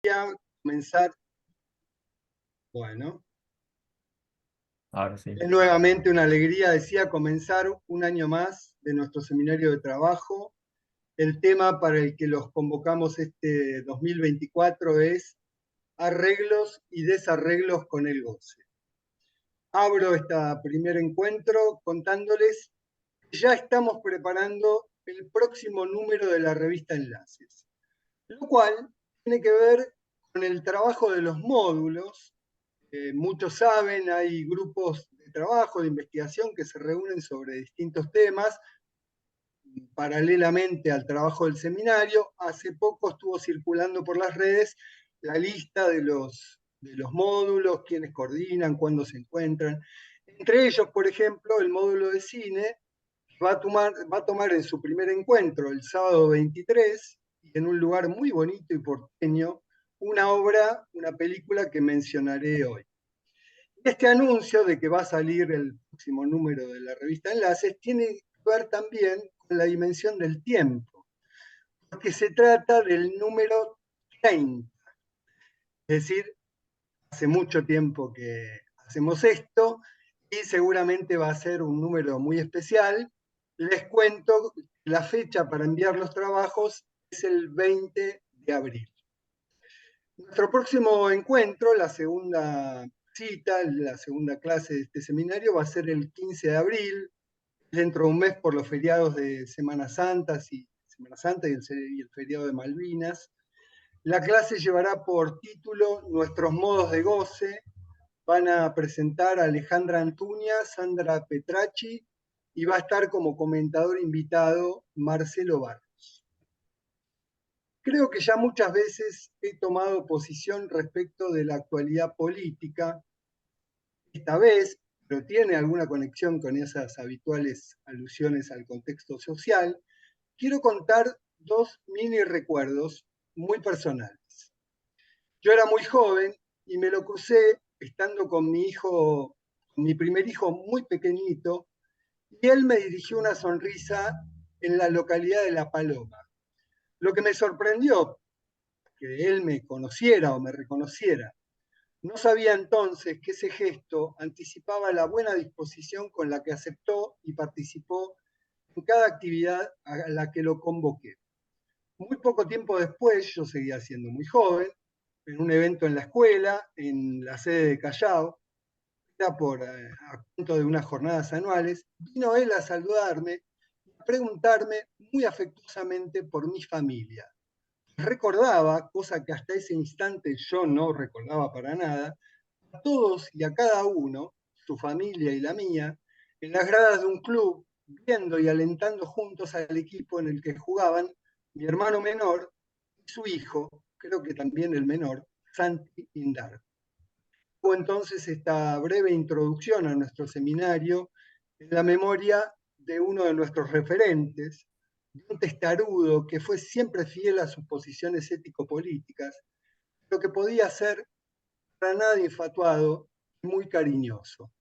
a comenzar, bueno, Ahora sí. es nuevamente una alegría, decía, comenzar un año más de nuestro seminario de trabajo. El tema para el que los convocamos este 2024 es arreglos y desarreglos con el goce. Abro este primer encuentro contándoles que ya estamos preparando el próximo número de la revista Enlaces, lo cual tiene que ver con el trabajo de los módulos. Muchos saben, hay grupos de trabajo, de investigación que se reúnen sobre distintos temas paralelamente al trabajo del seminario. Hace poco estuvo circulando por las redes la lista de los módulos, quiénes coordinan, cuándo se encuentran. Entre ellos, por ejemplo, el módulo de cine va a tomar en su primer encuentro el sábado 23, en un lugar muy bonito y porteño, una obra, una película que mencionaré hoy. Este anuncio de que va a salir el próximo número de la revista Enlaces tiene que ver también con la dimensión del tiempo, porque se trata del número 30. Es decir, hace mucho tiempo que hacemos esto y seguramente va a ser un número muy especial. Les cuento, la fecha para enviar los trabajos es el 20 de abril. Nuestro próximo encuentro, la segunda cita, la segunda clase de este seminario va a ser el 15 de abril, dentro de un mes por los feriados de Semana Santa y el feriado de Malvinas. La clase llevará por título Nuestros modos de goce. Van a presentar a Alejandra Antuña, Sandra Petracci y va a estar como comentador invitado Marcelo Barros. Creo que ya muchas veces he tomado posición respecto de la actualidad política. Esta vez, pero tiene alguna conexión con esas habituales alusiones al contexto social, quiero contar dos mini recuerdos muy personales. Yo era muy joven y me lo crucé estando con mi hijo, con mi primer hijo muy pequeñito, y él me dirigió una sonrisa en la localidad de La Paloma. Lo que me sorprendió, que él me conociera o me reconociera. No sabía entonces que ese gesto anticipaba la buena disposición con la que aceptó y participó en cada actividad a la que lo convoqué. Muy poco tiempo después, yo seguía siendo muy joven, en un evento en la escuela, en la sede de Callao, era a punto de unas jornadas anuales, vino él a saludarme y a preguntarme muy afectuosamente por mi familia. Recordaba, cosa que hasta ese instante yo no recordaba para nada, a todos y a cada uno, su familia y la mía, en las gradas de un club, viendo y alentando juntos al equipo en el que jugaban mi hermano menor y su hijo, creo que también el menor, Santi Indar. Hubo entonces esta breve introducción a nuestro seminario en la memoria de uno de nuestros referentes, de un testarudo que fue siempre fiel a sus posiciones ético-políticas, lo que podía ser para nada infatuado y muy cariñoso.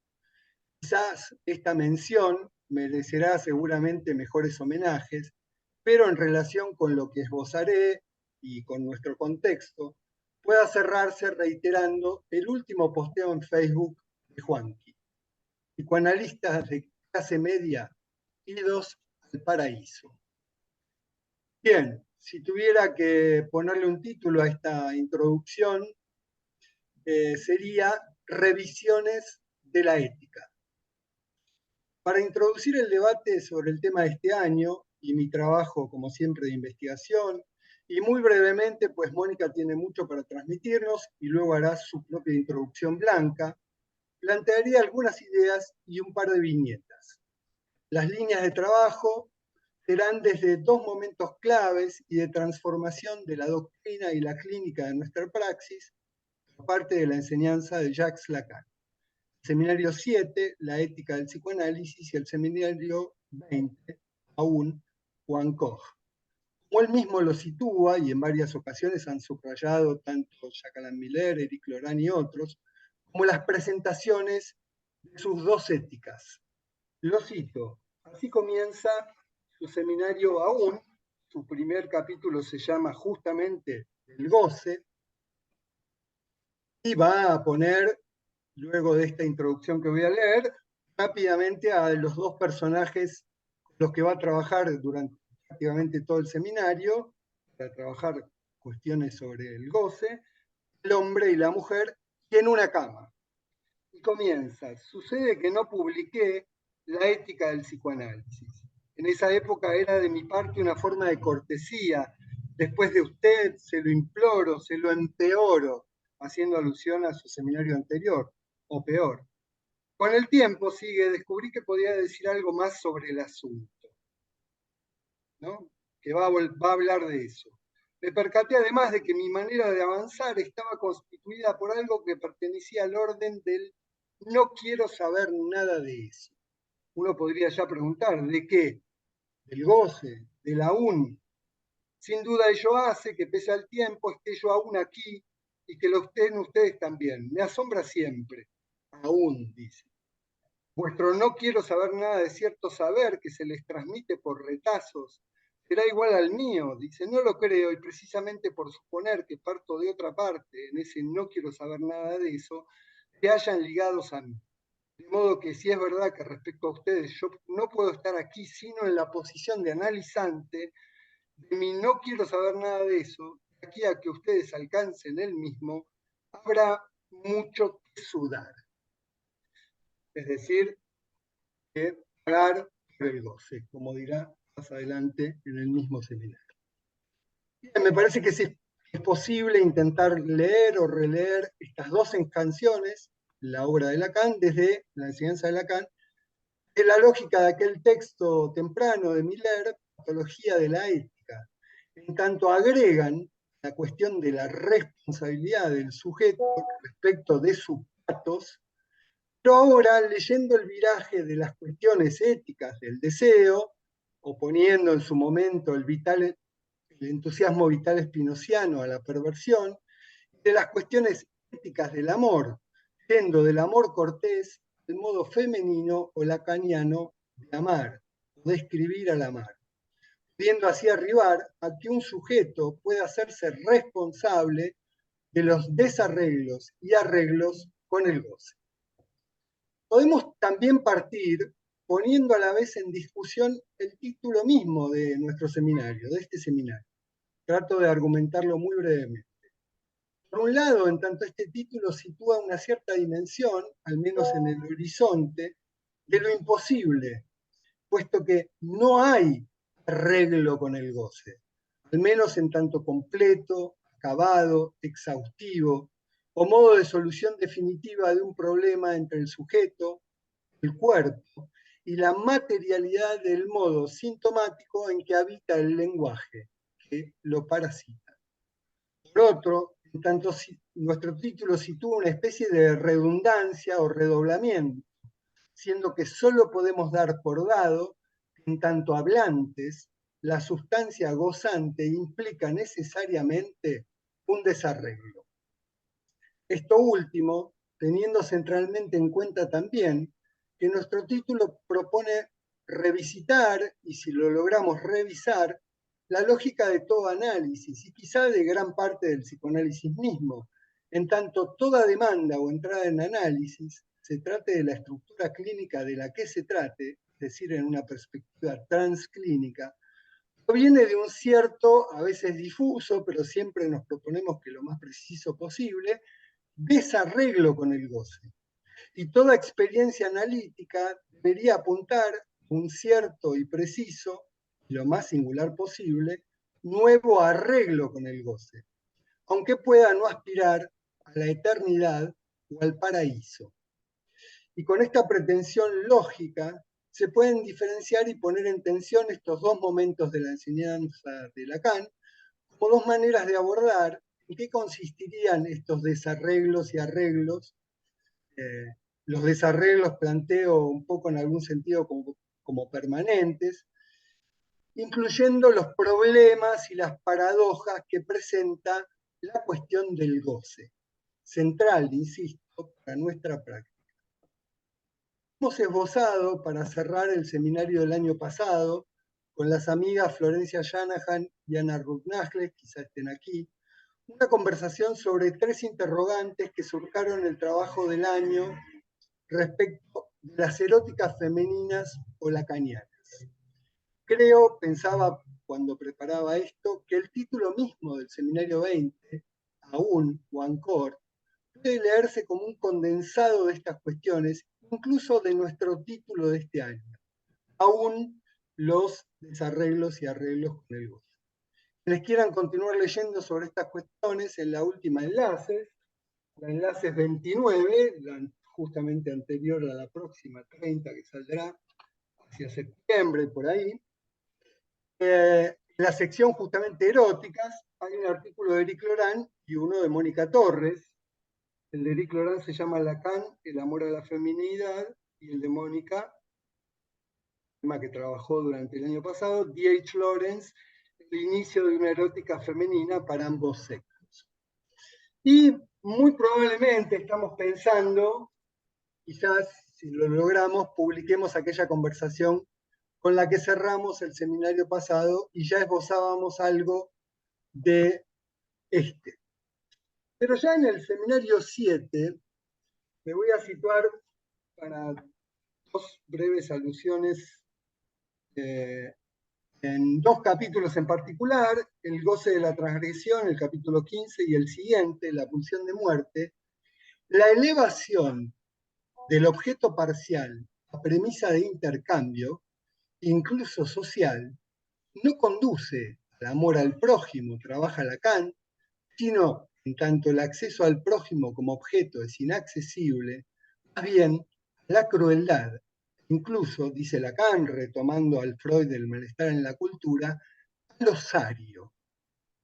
Quizás esta mención merecerá seguramente mejores homenajes, pero en relación con lo que esbozaré y con nuestro contexto, pueda cerrarse reiterando el último posteo en Facebook de Juanqui, psicoanalistas de clase media idos al paraíso. Bien, si tuviera que ponerle un título a esta introducción, sería Revisiones de la ética. Para introducir el debate sobre el tema de este año y mi trabajo, como siempre, de investigación, y muy brevemente, pues Mónica tiene mucho para transmitirnos y luego hará su propia introducción blanca, plantearía algunas ideas y un par de viñetas. Las líneas de trabajo serán desde dos momentos claves y de transformación de la doctrina y la clínica de nuestra praxis, por parte de la enseñanza de Jacques Lacan. Seminario 7, la ética del psicoanálisis, y el seminario 20, aún, Juan Koch. Como él mismo lo sitúa, y en varias ocasiones han subrayado tanto Jacques Miller, Eric Lorán y otros, como las presentaciones de sus dos éticas. Lo cito, así comienza su seminario aún, su primer capítulo se llama justamente El goce, y va a poner, luego de esta introducción que voy a leer, rápidamente a los dos personajes con los que va a trabajar durante prácticamente todo el seminario, para trabajar cuestiones sobre el goce, el hombre y la mujer, y en una cama. Y comienza, sucede que no publiqué la ética del psicoanálisis. En esa época era de mi parte una forma de cortesía. Después de usted se lo imploro, se lo empeoro, haciendo alusión a su seminario anterior, o peor. Con el tiempo, sigue, descubrí que podía decir algo más sobre el asunto, ¿no? Que va a hablar de eso. Me percaté además de que mi manera de avanzar estaba constituida por algo que pertenecía al orden del no quiero saber nada de eso. Uno podría ya preguntar, ¿de qué? Del goce, de la uni. Sin duda ello hace que pese al tiempo esté yo aún aquí y que lo estén ustedes también. Me asombra siempre, aún, dice. Vuestro no quiero saber nada de cierto saber que se les transmite por retazos será igual al mío. Dice, no lo creo y precisamente por suponer que parto de otra parte, en ese no quiero saber nada de eso, se hayan ligados a mí. De modo que si es verdad que respecto a ustedes yo no puedo estar aquí sino en la posición de analizante, de mi no quiero saber nada de eso, de aquí a que ustedes alcancen el mismo, habrá mucho que sudar. Es decir, que pagar por el goce, como dirá más adelante en el mismo seminario. Bien, me parece que sí es posible intentar leer o releer estas dos canciones, la obra de Lacan, desde la enseñanza de Lacan, de la lógica de aquel texto temprano de Miller, Patología de la Ética, en tanto agregan la cuestión de la responsabilidad del sujeto respecto de sus actos, pero ahora leyendo el viraje de las cuestiones éticas del deseo, oponiendo en su momento el entusiasmo vital espinociano a la perversión, de las cuestiones éticas del amor, yendo del amor cortés al modo femenino o lacaniano de amar, o de escribir al amar, pudiendo así arribar a que un sujeto pueda hacerse responsable de los desarreglos y arreglos con el goce. Podemos también partir poniendo a la vez en discusión el título mismo de nuestro seminario, de este seminario. Trato de argumentarlo muy brevemente. Por un lado, en tanto este título sitúa una cierta dimensión, al menos en el horizonte, de lo imposible, puesto que no hay arreglo con el goce, al menos en tanto completo, acabado, exhaustivo, o modo de solución definitiva de un problema entre el sujeto, el cuerpo y la materialidad del modo sintomático en que habita el lenguaje, que lo parasita. Por otro, en tanto nuestro título sitúa una especie de redundancia o redoblamiento, siendo que solo podemos dar por dado que en tanto hablantes, la sustancia gozante implica necesariamente un desarreglo. Esto último, teniendo centralmente en cuenta también que nuestro título propone revisitar, y si lo logramos revisar, la lógica de todo análisis y quizá de gran parte del psicoanálisis mismo, en tanto toda demanda o entrada en análisis se trate de la estructura clínica de la que se trate, es decir, en una perspectiva transclínica, proviene de un cierto, a veces difuso, pero siempre nos proponemos que lo más preciso posible, desarreglo con el goce. Y toda experiencia analítica debería apuntar a un cierto y preciso, y lo más singular posible, nuevo arreglo con el goce, aunque pueda no aspirar a la eternidad o al paraíso. Y con esta pretensión lógica se pueden diferenciar y poner en tensión estos dos momentos de la enseñanza de Lacan como dos maneras de abordar en qué consistirían estos desarreglos y arreglos. Los desarreglos planteo un poco en algún sentido como permanentes, incluyendo los problemas y las paradojas que presenta la cuestión del goce, central, insisto, para nuestra práctica. Hemos esbozado, para cerrar el seminario del año pasado, con las amigas Florencia Shanahan y Ana Rutnagel, quizá estén aquí, una conversación sobre 3 interrogantes que surcaron el trabajo del año respecto de las eróticas femeninas o lacanianas. Creo, pensaba cuando preparaba esto, que el título mismo del seminario 20, aún o ancor, puede leerse como un condensado de estas cuestiones, incluso de nuestro título de este año, aún los desarreglos y arreglos con el goce. Quienes quieran continuar leyendo sobre estas cuestiones, en la última enlaces, la enlaces 29, la justamente anterior a la próxima 30 que saldrá hacia septiembre, por ahí, en la sección justamente eróticas, hay un artículo de Eric Lorán y uno de Mónica Torres. El de Eric Lorán se llama Lacan, el amor a la feminidad, y el de Mónica, tema que trabajó durante el año pasado, D.H. Lawrence, el inicio de una erótica femenina para ambos sexos. Y muy probablemente estamos pensando, quizás si lo logramos, publiquemos aquella conversación con la que cerramos el seminario pasado y ya esbozábamos algo de este. Pero ya en el seminario 7 me voy a situar para 2 breves alusiones en 2 capítulos en particular, el goce de la transgresión, el capítulo 15, y el siguiente, la pulsión de muerte. La elevación del objeto parcial a premisa de intercambio, incluso social, no conduce al amor al prójimo, trabaja Lacan, sino en tanto el acceso al prójimo como objeto es inaccesible, más bien la crueldad. Incluso, dice Lacan, retomando al Freud del malestar en la cultura, al osario,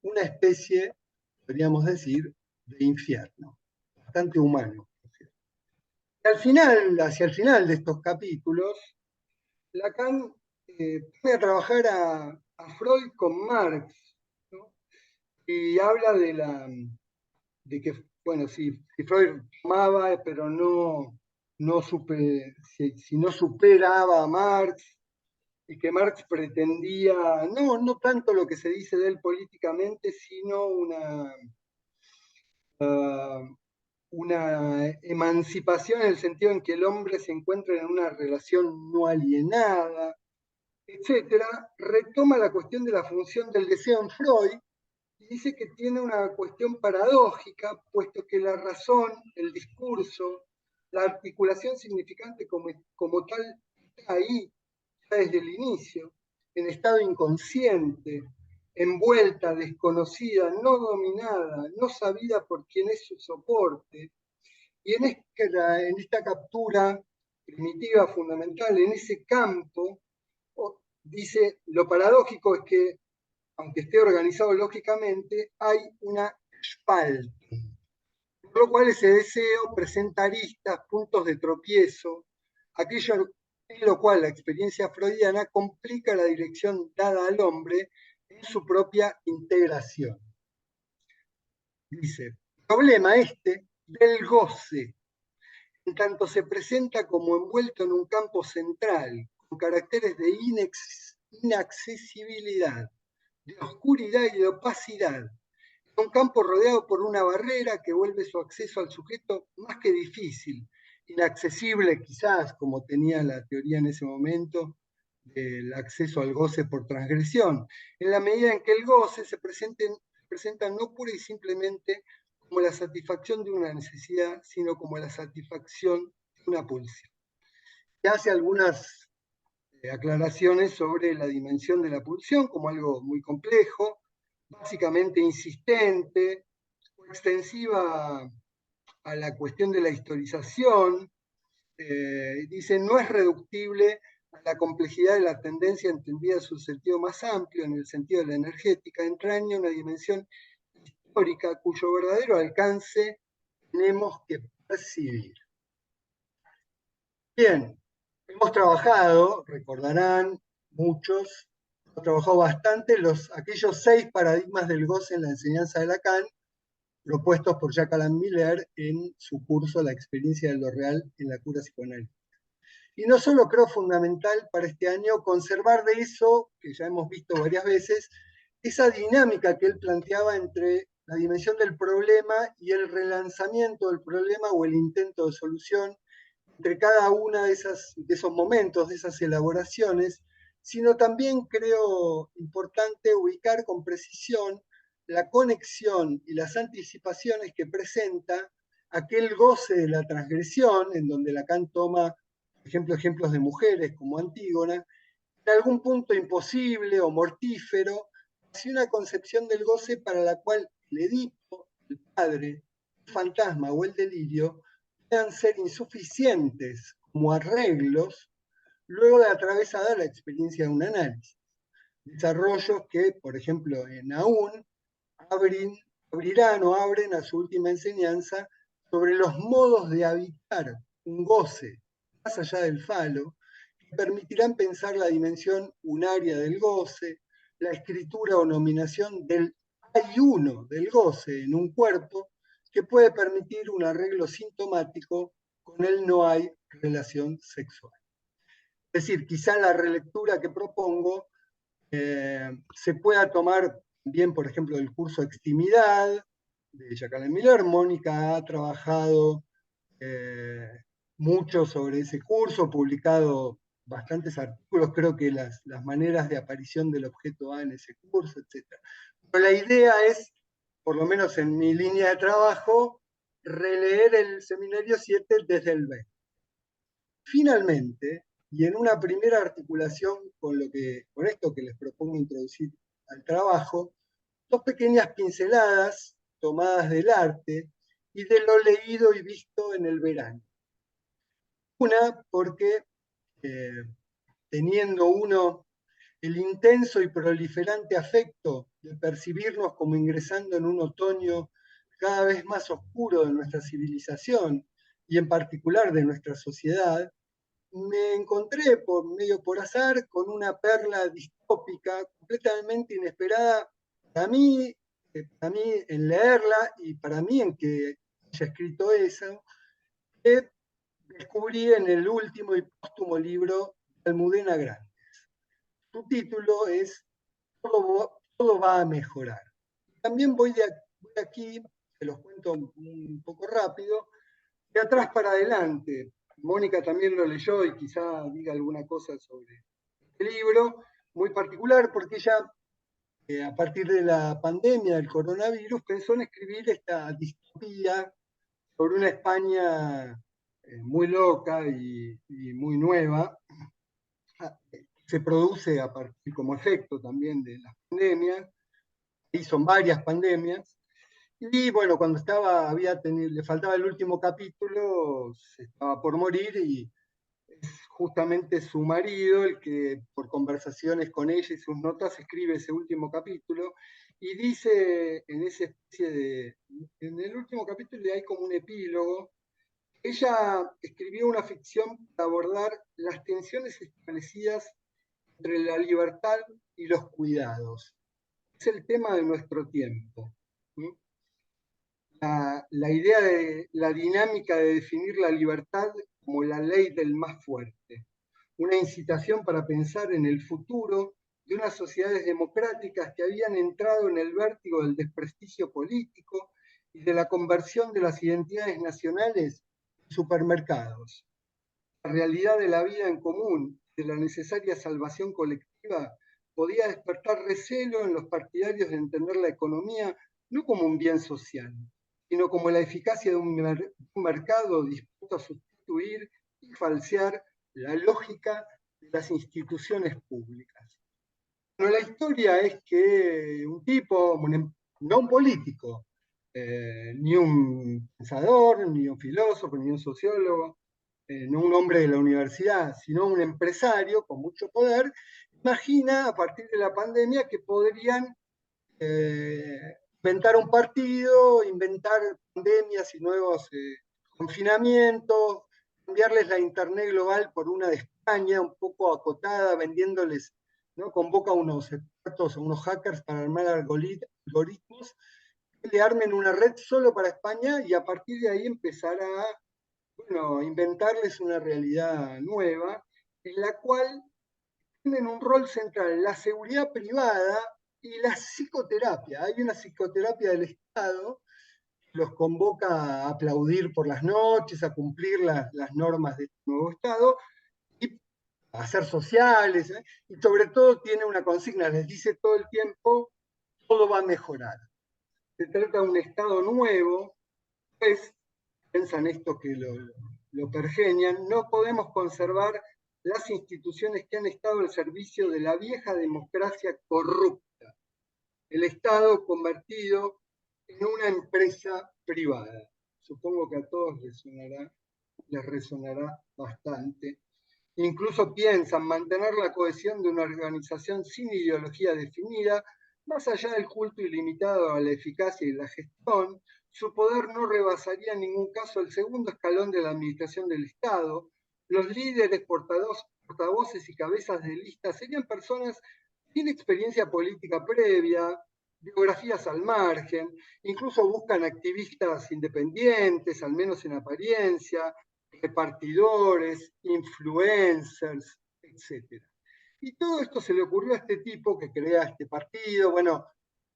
una especie, podríamos decir, de infierno, bastante humano. Al final, hacia el final de estos capítulos, Lacan pone a trabajar a Freud con Marx, ¿no? Y habla de que, bueno, si Freud amaba, pero si no superaba a Marx, y que Marx pretendía, no tanto lo que se dice de él políticamente, sino una emancipación en el sentido en que el hombre se encuentra en una relación no alienada, etcétera, retoma la cuestión de la función del deseo en Freud y dice que tiene una cuestión paradójica, puesto que la razón, el discurso, la articulación significante como tal está ahí ya desde el inicio, en estado inconsciente, envuelta, desconocida, no dominada, no sabida por quien es su soporte. Y en esta captura primitiva fundamental, en ese campo, dice, lo paradójico es que, aunque esté organizado lógicamente, hay una Spaltung, por lo cual ese deseo presenta aristas, puntos de tropiezo, aquello en lo cual la experiencia freudiana complica la dirección dada al hombre en su propia integración. Dice, problema este del goce, en tanto se presenta como envuelto en un campo central, con caracteres de inaccesibilidad, de oscuridad y de opacidad, un campo rodeado por una barrera que vuelve su acceso al sujeto más que difícil, inaccesible quizás, como tenía la teoría en ese momento, del acceso al goce por transgresión, en la medida en que el goce se presenta no pura y simplemente como la satisfacción de una necesidad, sino como la satisfacción de una pulsión. Se hace algunas aclaraciones sobre la dimensión de la pulsión como algo muy complejo, básicamente insistente, extensiva a la cuestión de la historización. Dice, no es reductible a la complejidad de la tendencia entendida en su sentido más amplio, en el sentido de la energética, entraña una dimensión histórica cuyo verdadero alcance tenemos que percibir. Bien, hemos trabajado, recordarán muchos, hemos trabajado bastante aquellos 6 paradigmas del goce en la enseñanza de Lacan, propuestos por Jacques Alain Miller en su curso La experiencia de lo real en la cura psicoanalítica. Y no solo creo fundamental para este año conservar de eso, que ya hemos visto varias veces, esa dinámica que él planteaba entre la dimensión del problema y el relanzamiento del problema o el intento de solución entre cada una de esos momentos, de esas elaboraciones, sino también creo importante ubicar con precisión la conexión y las anticipaciones que presenta aquel goce de la transgresión, en donde Lacan toma, por ejemplo, ejemplos de mujeres como Antígona, en algún punto imposible o mortífero, hacia una concepción del goce para la cual el Edipo, el padre, el fantasma o el delirio puedan ser insuficientes como arreglos luego de atravesada la experiencia de un análisis. Desarrollos que, por ejemplo, en Aún abrirán o abren a su última enseñanza sobre los modos de habitar un goce más allá del falo, que permitirán pensar la dimensión unaria del goce, la escritura o nominación del hay uno del goce en un cuerpo que puede permitir un arreglo sintomático con el no hay relación sexual. Es decir, quizá la relectura que propongo se pueda tomar bien, por ejemplo, del curso Extimidad de Jacqueline Miller. Mónica ha trabajado mucho sobre ese curso, publicado bastantes artículos, creo que las maneras de aparición del objeto A en ese curso, etc. Pero la idea es, por lo menos en mi línea de trabajo, releer el seminario 7 desde el B. Finalmente, y en una primera articulación con esto que les propongo introducir al trabajo, dos pequeñas pinceladas tomadas del arte y de lo leído y visto en el verano. Una, porque teniendo uno el intenso y proliferante afecto de percibirnos como ingresando en un otoño cada vez más oscuro de nuestra civilización y en particular de nuestra sociedad, me encontré medio por azar con una perla distópica completamente inesperada para mí en leerla y para mí en que haya escrito eso, que descubrí en el último y póstumo libro de Almudena Grandes. Su título es Todo va a mejorar. También voy aquí, se los cuento un poco rápido, de atrás para adelante. Mónica también lo leyó y quizá diga alguna cosa sobre este libro, muy particular porque ella, a partir de la pandemia del coronavirus, pensó en escribir esta distopía sobre una España muy loca y muy nueva, se produce a partir como efecto también de las pandemias, y son varias pandemias, y bueno, cuando le faltaba el último capítulo, se estaba por morir y es justamente su marido el que por conversaciones con ella y sus notas escribe ese último capítulo y dice en el último capítulo hay como un epílogo. Ella escribió una ficción para abordar las tensiones establecidas entre la libertad y los cuidados. Es el tema de nuestro tiempo. La idea de la dinámica de definir la libertad como la ley del más fuerte, una incitación para pensar en el futuro de unas sociedades democráticas que habían entrado en el vértigo del desprestigio político y de la conversión de las identidades nacionales en supermercados. La realidad de la vida en común, de la necesaria salvación colectiva, podía despertar recelo en los partidarios de entender la economía no como un bien social, sino como la eficacia de un mercado dispuesto a sustituir y falsear la lógica de las instituciones públicas. Pero la historia es que un tipo, no un político, ni un pensador, ni un filósofo, ni un sociólogo, no un hombre de la universidad, sino un empresario con mucho poder, imagina a partir de la pandemia que podrían inventar un partido, inventar pandemias y nuevos confinamientos, cambiarles la Internet global por una de España, un poco acotada, vendiéndoles, ¿no? Convoca a unos expertos, a unos hackers para armar algoritmos que le armen una red solo para España y a partir de ahí empezar a inventarles una realidad nueva en la cual tienen un rol central la seguridad privada Y la psicoterapia, hay una psicoterapia del Estado que los convoca a aplaudir por las noches, a cumplir las normas de este nuevo Estado y a ser sociales, ¿eh? Y sobre todo tiene una consigna, les dice todo el tiempo, todo va a mejorar. Se trata de un Estado nuevo, pues piensan esto que lo pergenian, no podemos conservar las instituciones que han estado al servicio de la vieja democracia corrupta, el Estado convertido en una empresa privada. Supongo que a todos les resonará bastante. Incluso piensan mantener la cohesión de una organización sin ideología definida, más allá del culto ilimitado a la eficacia y la gestión. Su poder no rebasaría en ningún caso el segundo escalón de la administración del Estado. Los líderes, portavoces y cabezas de lista serían personas sin experiencia política previa, biografías al margen, incluso buscan activistas independientes, al menos en apariencia, repartidores, influencers, etcétera. Y todo esto se le ocurrió a este tipo que crea este partido. Bueno,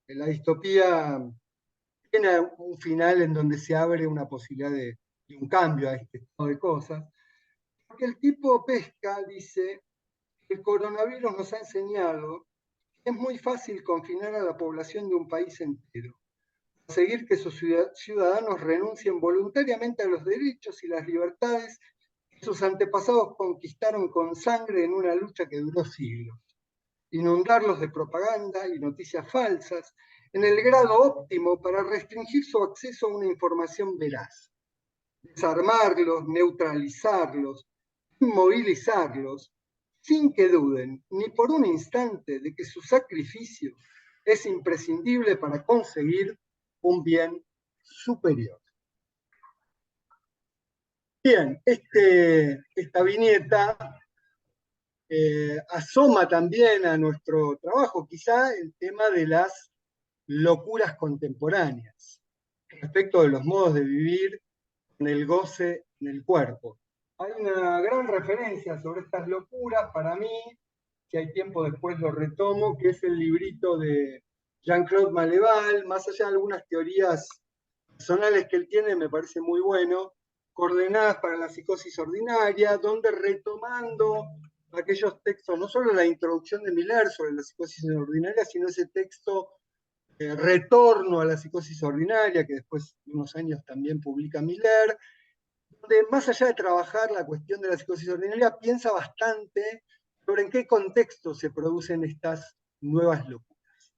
la distopía tiene un final en donde se abre una posibilidad de un cambio a este estado de cosas, porque el tipo pesca, dice, el coronavirus nos ha enseñado que es muy fácil confinar a la población de un país entero, conseguir que sus ciudadanos renuncien voluntariamente a los derechos y las libertades que sus antepasados conquistaron con sangre en una lucha que duró siglos, inundarlos de propaganda y noticias falsas en el grado óptimo para restringir su acceso a una información veraz, desarmarlos, neutralizarlos, inmovilizarlos, sin que duden ni por un instante de que su sacrificio es imprescindible para conseguir un bien superior. Bien, esta viñeta asoma también a nuestro trabajo, quizá el tema de las locuras contemporáneas, respecto de los modos de vivir con el goce en el cuerpo. Hay una gran referencia sobre estas locuras para mí, si hay tiempo después lo retomo, que es el librito de Jean-Claude Maleval, más allá de algunas teorías personales que él tiene, me parece muy bueno, Coordenadas para la psicosis ordinaria, donde retomando aquellos textos, no solo la introducción de Miller sobre la psicosis ordinaria, sino ese texto Retorno a la psicosis ordinaria, que después de unos años también publica Miller, donde más allá de trabajar la cuestión de la psicosis ordinaria, piensa bastante sobre en qué contexto se producen estas nuevas locuras.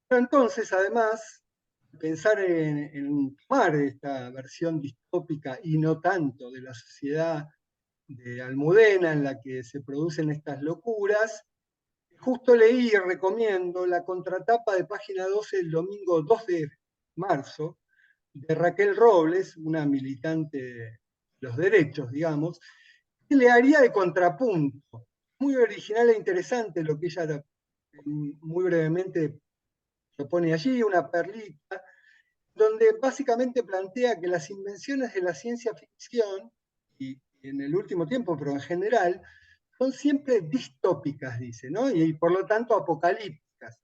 Pero entonces, además, pensar en tomar esta versión distópica y no tanto de la sociedad de Almudena en la que se producen estas locuras, justo leí y recomiendo la contratapa de página 12 el domingo 2 de marzo de Raquel Robles, una militante de los derechos, digamos, que le haría de contrapunto. Muy original e interesante lo que ella muy brevemente propone allí, una perlita, donde básicamente plantea que las invenciones de la ciencia ficción, y en el último tiempo, pero en general, son siempre distópicas, dice, ¿no? Y por lo tanto apocalípticas,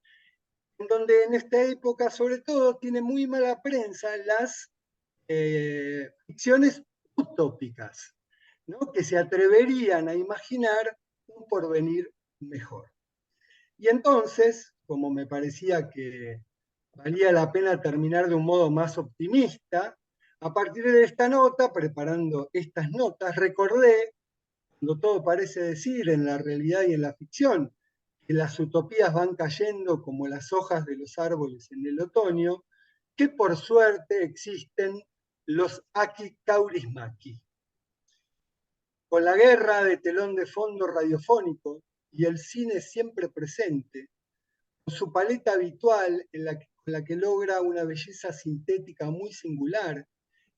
en donde en esta época, sobre todo, tiene muy mala prensa las ficciones utópicas, ¿no? Que se atreverían a imaginar un porvenir mejor. Y entonces, como me parecía que valía la pena terminar de un modo más optimista, a partir de esta nota, preparando estas notas, recordé, cuando todo parece decir en la realidad y en la ficción, que las utopías van cayendo como las hojas de los árboles en el otoño, que por suerte existen los Aki Kaurismäki. Con la guerra de telón de fondo radiofónico y el cine siempre presente, con su paleta habitual con la que logra una belleza sintética muy singular,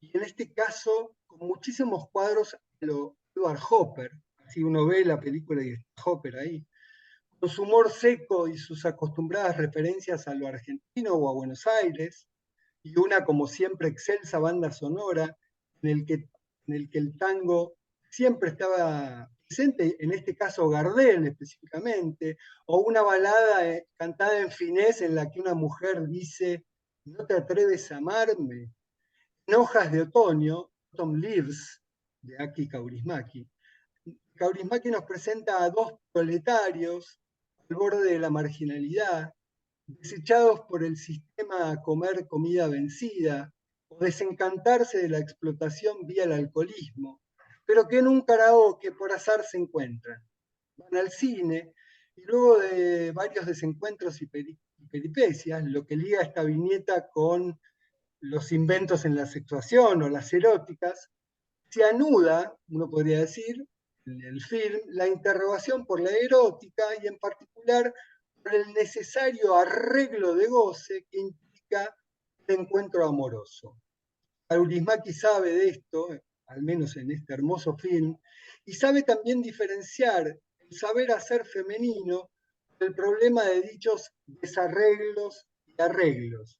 y en este caso con muchísimos cuadros a lo Edward Hopper, así uno ve la película y está Hopper ahí, con su humor seco y sus acostumbradas referencias a lo argentino o a Buenos Aires, y una como siempre excelsa banda sonora en el que el tango siempre estaba presente, en este caso Gardel específicamente, o una balada cantada en finés en la que una mujer dice, ¿no te atreves a amarme? En Hojas de Otoño, Autumn Leaves, de Aki Kaurismäki. Kaurismäki nos presenta a dos proletarios al borde de la marginalidad, desechados por el sistema a comer comida vencida o desencantarse de la explotación vía el alcoholismo, pero que en un karaoke por azar se encuentran. Van al cine y luego de varios desencuentros y peripecias, lo que liga esta viñeta con los inventos en la sexuación o las eróticas, se anuda, uno podría decir, en el film, la interrogación por la erótica y en particular por el necesario arreglo de goce que implica el encuentro amoroso. Kaurismäki sabe de esto, al menos en este hermoso film, y sabe también diferenciar el saber hacer femenino del problema de dichos desarreglos y arreglos.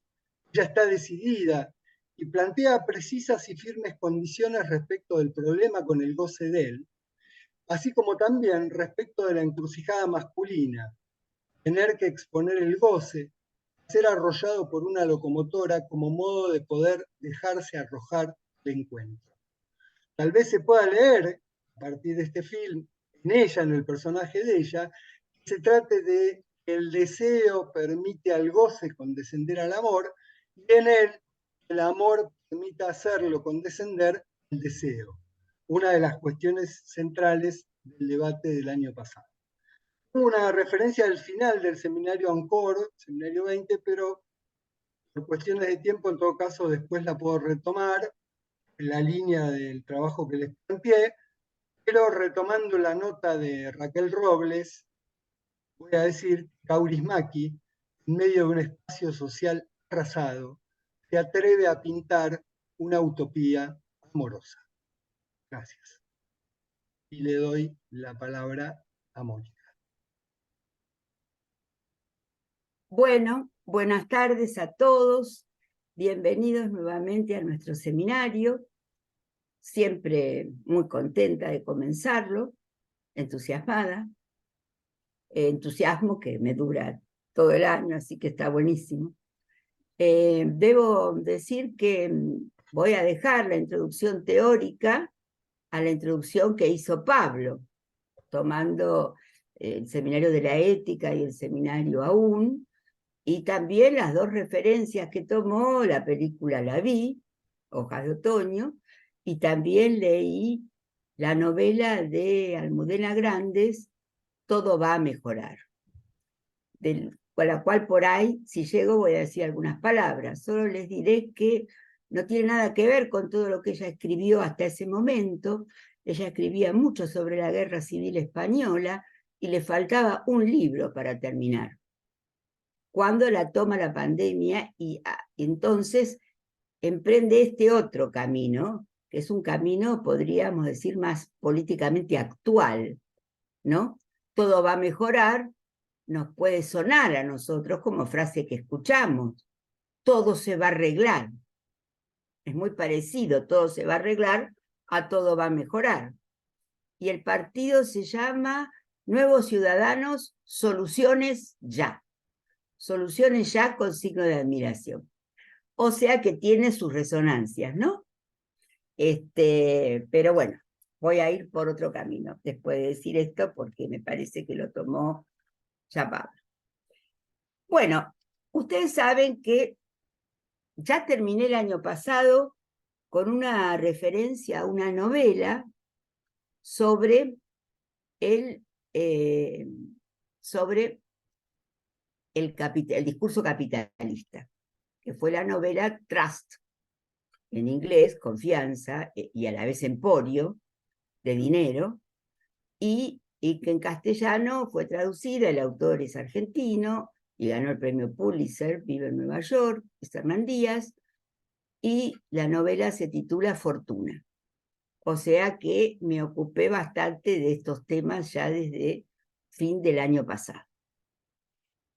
Ya está decidida y plantea precisas y firmes condiciones respecto del problema con el goce de él, así como también respecto de la encrucijada masculina, tener que exponer el goce, ser arrollado por una locomotora como modo de poder dejarse arrojar de encuentro. Tal vez se pueda leer, a partir de este film, en ella, en el personaje de ella, que se trate de que el deseo permite al goce condescender al amor, y en él el amor permite hacerlo condescender el deseo. Una de las cuestiones centrales del debate del año pasado. Una referencia al final del seminario Ancor, seminario 20, pero por cuestiones de tiempo, en todo caso, después la puedo retomar en la línea del trabajo que les planteé, pero retomando la nota de Raquel Robles, voy a decir que Kaurismäki, en medio de un espacio social arrasado, se atreve a pintar una utopía amorosa. Gracias. Y le doy la palabra a Mónica. Bueno, buenas tardes a todos. Bienvenidos nuevamente a nuestro seminario. Siempre muy contenta de comenzarlo, entusiasmada. Entusiasmo que me dura todo el año, así que está buenísimo. Debo decir que voy a dejar la introducción teórica a la introducción que hizo Pablo, tomando el seminario de la ética y el seminario aún, y también las dos referencias que tomó, la película la vi, Hojas de Otoño, y también leí la novela de Almudena Grandes, Todo va a mejorar, con la cual por ahí, si llego, voy a decir algunas palabras. Solo les diré que no tiene nada que ver con todo lo que ella escribió hasta ese momento. Ella escribía mucho sobre la Guerra Civil Española y le faltaba un libro para terminar. Cuando la toma la pandemia y entonces emprende este otro camino, que es un camino, podríamos decir, más políticamente actual, ¿no? Todo va a mejorar, nos puede sonar a nosotros como frase que escuchamos, todo se va a arreglar. Es muy parecido, todo se va a arreglar, a todo va a mejorar. Y el partido se llama Nuevos Ciudadanos, Soluciones Ya. Soluciones Ya con signo de admiración. O sea que tiene sus resonancias, ¿no? Pero bueno, voy a ir por otro camino después de decir esto porque me parece que lo tomó ya Pablo. Bueno, ustedes saben que ya terminé el año pasado con una referencia a una novela sobre el discurso capitalista, que fue la novela Trust, en inglés, confianza, y a la vez emporio, de dinero, y que en castellano fue traducida, el autor es argentino, y ganó el premio Pulitzer, vive en Nueva York, es Hernán Díaz, y la novela se titula Fortuna. O sea que me ocupé bastante de estos temas ya desde fin del año pasado.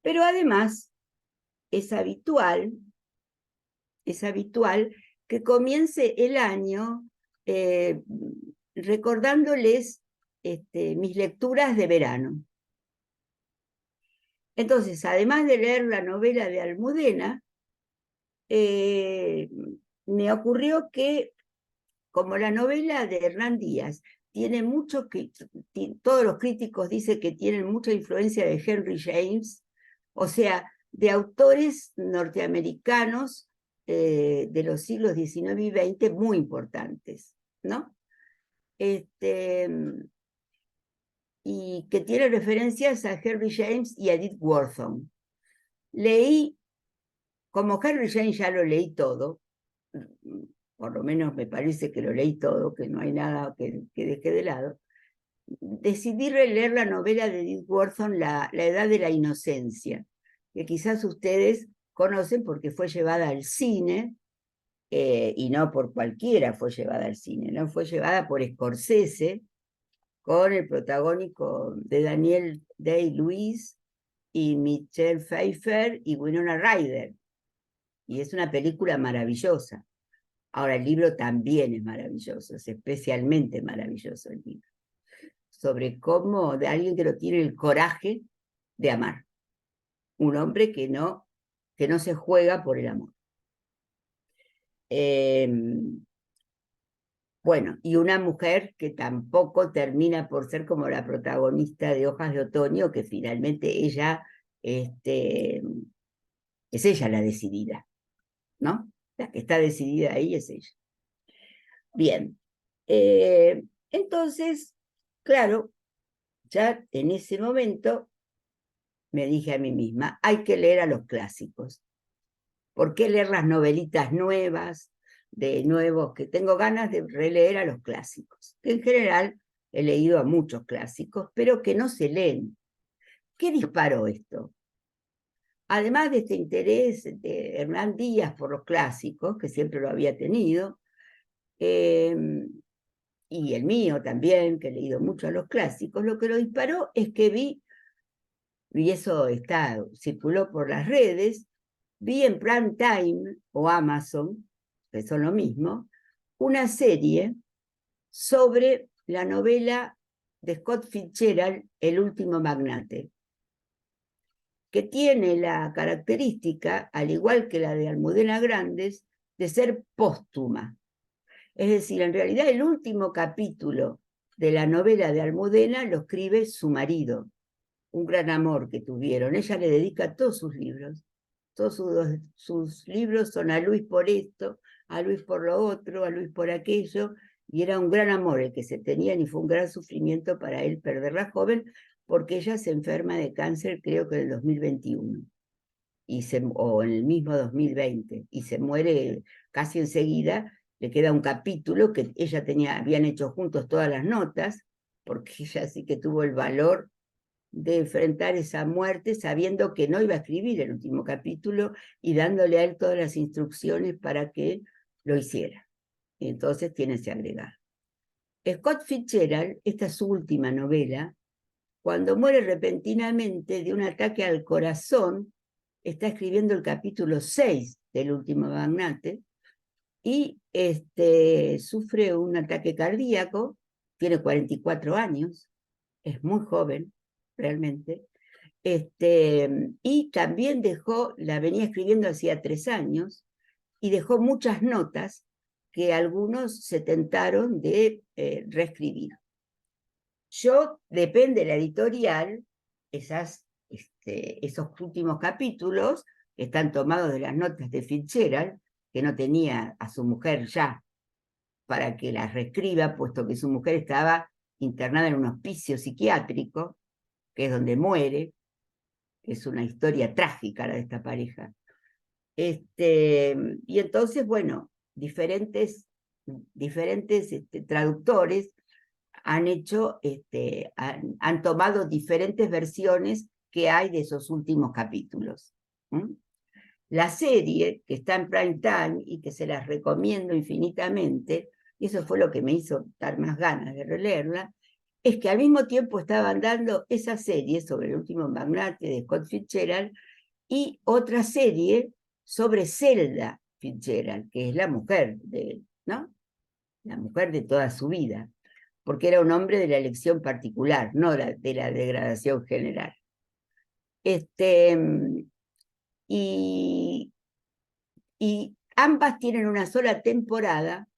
Pero además, es habitual que comience el año recordándoles mis lecturas de verano. Entonces, además de leer la novela de Almudena, me ocurrió que, como la novela de Hernán Díaz tiene mucho, todos los críticos dicen que tienen mucha influencia de Henry James, o sea, de autores norteamericanos de los siglos XIX y XX muy importantes, ¿no? Y que tiene referencias a Henry James y a Edith Wharton. Leí, como Henry James ya lo leí todo, por lo menos me parece que lo leí todo, que no hay nada que dejé de lado, decidí releer la novela de Edith Wharton, la Edad de la Inocencia, que quizás ustedes conocen porque fue llevada al cine, y no por cualquiera fue llevada al cine, ¿no? Fue llevada por Scorsese, con el protagónico de Daniel Day-Lewis y Michelle Pfeiffer y Winona Ryder. Y es una película maravillosa. Ahora, el libro también es maravilloso, es especialmente maravilloso el libro. Sobre cómo de alguien que no tiene el coraje de amar. Un hombre que no se juega por el amor. Bueno, y una mujer que tampoco termina por ser como la protagonista de Hojas de Otoño, que finalmente ella, es ella la decidida, ¿no? La que está decidida ahí es ella. Bien, entonces, claro, ya en ese momento me dije a mí misma, hay que leer a los clásicos. ¿Por qué leer las novelitas nuevas, de nuevos, que tengo ganas de releer a los clásicos? Que en general he leído a muchos clásicos, pero que no se leen. ¿Qué disparó esto? Además de este interés de Hernán Díaz por los clásicos, que siempre lo había tenido, y el mío también, que he leído mucho a los clásicos, lo que lo disparó es que vi, y eso circuló por las redes, vi en Prime Time o Amazon, que son lo mismo, una serie sobre la novela de Scott Fitzgerald, El último magnate, que tiene la característica, al igual que la de Almudena Grandes, de ser póstuma. Es decir, en realidad el último capítulo de la novela de Almudena lo escribe su marido, un gran amor que tuvieron. Ella le dedica todos sus libros. Todos sus libros son a Luis por esto, a Luis por lo otro, a Luis por aquello, y era un gran amor el que se tenían y fue un gran sufrimiento para él perderla joven, porque ella se enferma de cáncer creo que en el 2021, o en el mismo 2020, y se muere casi enseguida. Le queda un capítulo que habían hecho juntos todas las notas, porque ella sí que tuvo el valor de enfrentar esa muerte sabiendo que no iba a escribir el último capítulo y dándole a él todas las instrucciones para que lo hiciera. Y entonces tiene ese agregado. Scott Fitzgerald, esta es su última novela, cuando muere repentinamente de un ataque al corazón, está escribiendo el capítulo 6 del último magnate y sufre un ataque cardíaco, tiene 44 años, es muy joven, realmente, y también la venía escribiendo hacía 3 años, y dejó muchas notas que algunos se tentaron de reescribir. Yo, depende de la editorial, esos últimos capítulos que están tomados de las notas de Fitzgerald, que no tenía a su mujer ya para que las reescriba, puesto que su mujer estaba internada en un hospicio psiquiátrico, que es donde muere. Es una historia trágica la de esta pareja. Y entonces, bueno, diferentes traductores han tomado diferentes versiones que hay de esos últimos capítulos. La serie, que está en Prime Time y que se las recomiendo infinitamente, y eso fue lo que me hizo dar más ganas de releerla, es que al mismo tiempo estaban dando esa serie sobre el último magnate de Scott Fitzgerald y otra serie sobre Zelda Fitzgerald, que es la mujer de él, ¿no? La mujer de toda su vida. porque era un hombre de la elección particular, no de la degradación general. Y ambas tienen una sola temporada,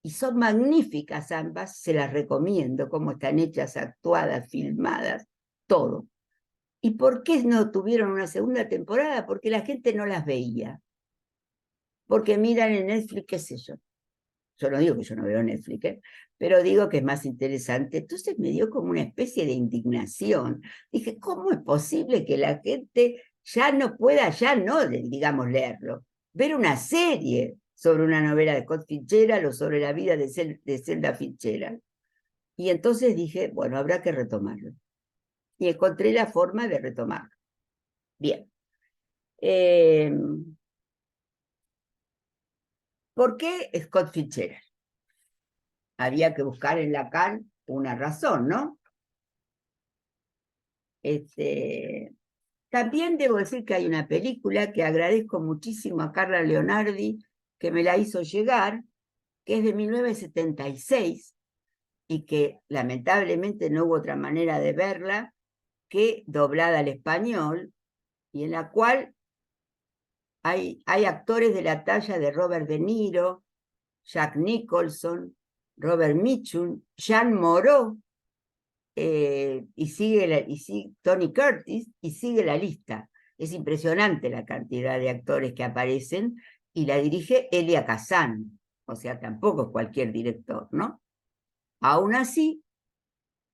y son magníficas ambas, se las recomiendo, cómo están hechas, actuadas, filmadas, todo. ¿Y por qué no tuvieron una segunda temporada? Porque la gente no las veía. Porque miran en Netflix, qué sé yo. Yo no digo que yo no veo Netflix, pero digo que es más interesante. Entonces me dio como una especie de indignación. Dije, ¿cómo es posible que la gente ya no pueda, ya no, digamos, leerlo? Ver una serie sobre una novela de Scott Fitzgerald o sobre la vida de Zelda Fitzgerald. Y entonces dije, bueno, habrá que retomarlo. Y encontré la forma de retomarlo. Bien. ¿Por qué Scott Fitzgerald? Había que buscar en Lacan una razón, ¿no? También debo decir que hay una película que agradezco muchísimo a Carla Leonardi, que me la hizo llegar, que es de 1976, y que lamentablemente no hubo otra manera de verla que doblada al español, y en la cual hay actores de la talla de Robert De Niro, Jack Nicholson, Robert Mitchum, Jean Moreau, y Tony Curtis, y sigue la lista. Es impresionante la cantidad de actores que aparecen, y la dirige Elia Kazan, o sea, tampoco es cualquier director, ¿no? Aún así,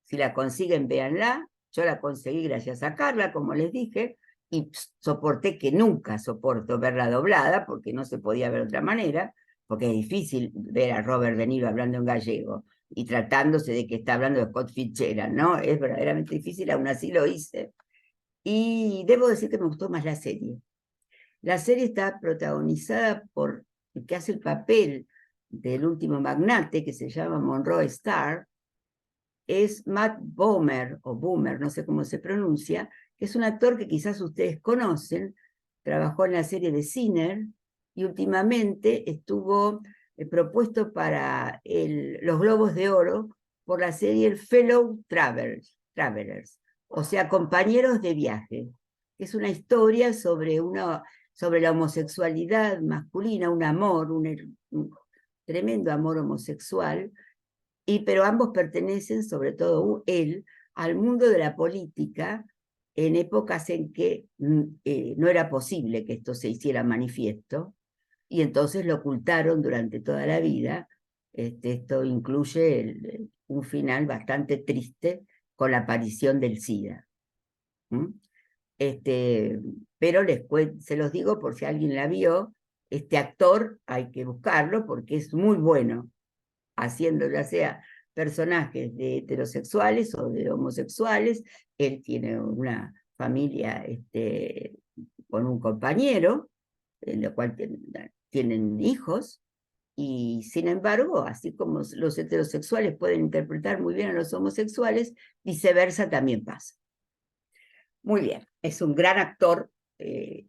si la consiguen, véanla. Yo la conseguí gracias a Carla, como les dije, y soporté, que nunca soporto verla doblada, porque no se podía ver de otra manera, porque es difícil ver a Robert De Niro hablando en gallego, y tratándose de que está hablando de Scott Fitzgerald, ¿no? Es verdaderamente difícil, aún así lo hice. Y debo decir que me gustó más la serie. La serie está protagonizada por el que hace el papel del último magnate, que se llama Monroe Starr, es Matt Bomer, o Boomer, no sé cómo se pronuncia, que es un actor que quizás ustedes conocen, trabajó en la serie de Sinner, y últimamente estuvo propuesto para los Globos de Oro por la serie Fellow Travelers, o sea, compañeros de viaje. Es una historia sobre la homosexualidad masculina, un amor, un tremendo amor homosexual, pero ambos pertenecen, sobre todo él, al mundo de la política, en épocas en que no era posible que esto se hiciera manifiesto, y entonces lo ocultaron durante toda la vida. Esto incluye un final bastante triste con la aparición del SIDA. Pero se los digo por si alguien la vio. Este actor hay que buscarlo porque es muy bueno haciendo ya sea personajes de heterosexuales o de homosexuales. Él tiene una familia con un compañero, en lo cual tienen hijos, y sin embargo, así como los heterosexuales pueden interpretar muy bien a los homosexuales, viceversa también pasa. Muy bien, es un gran actor,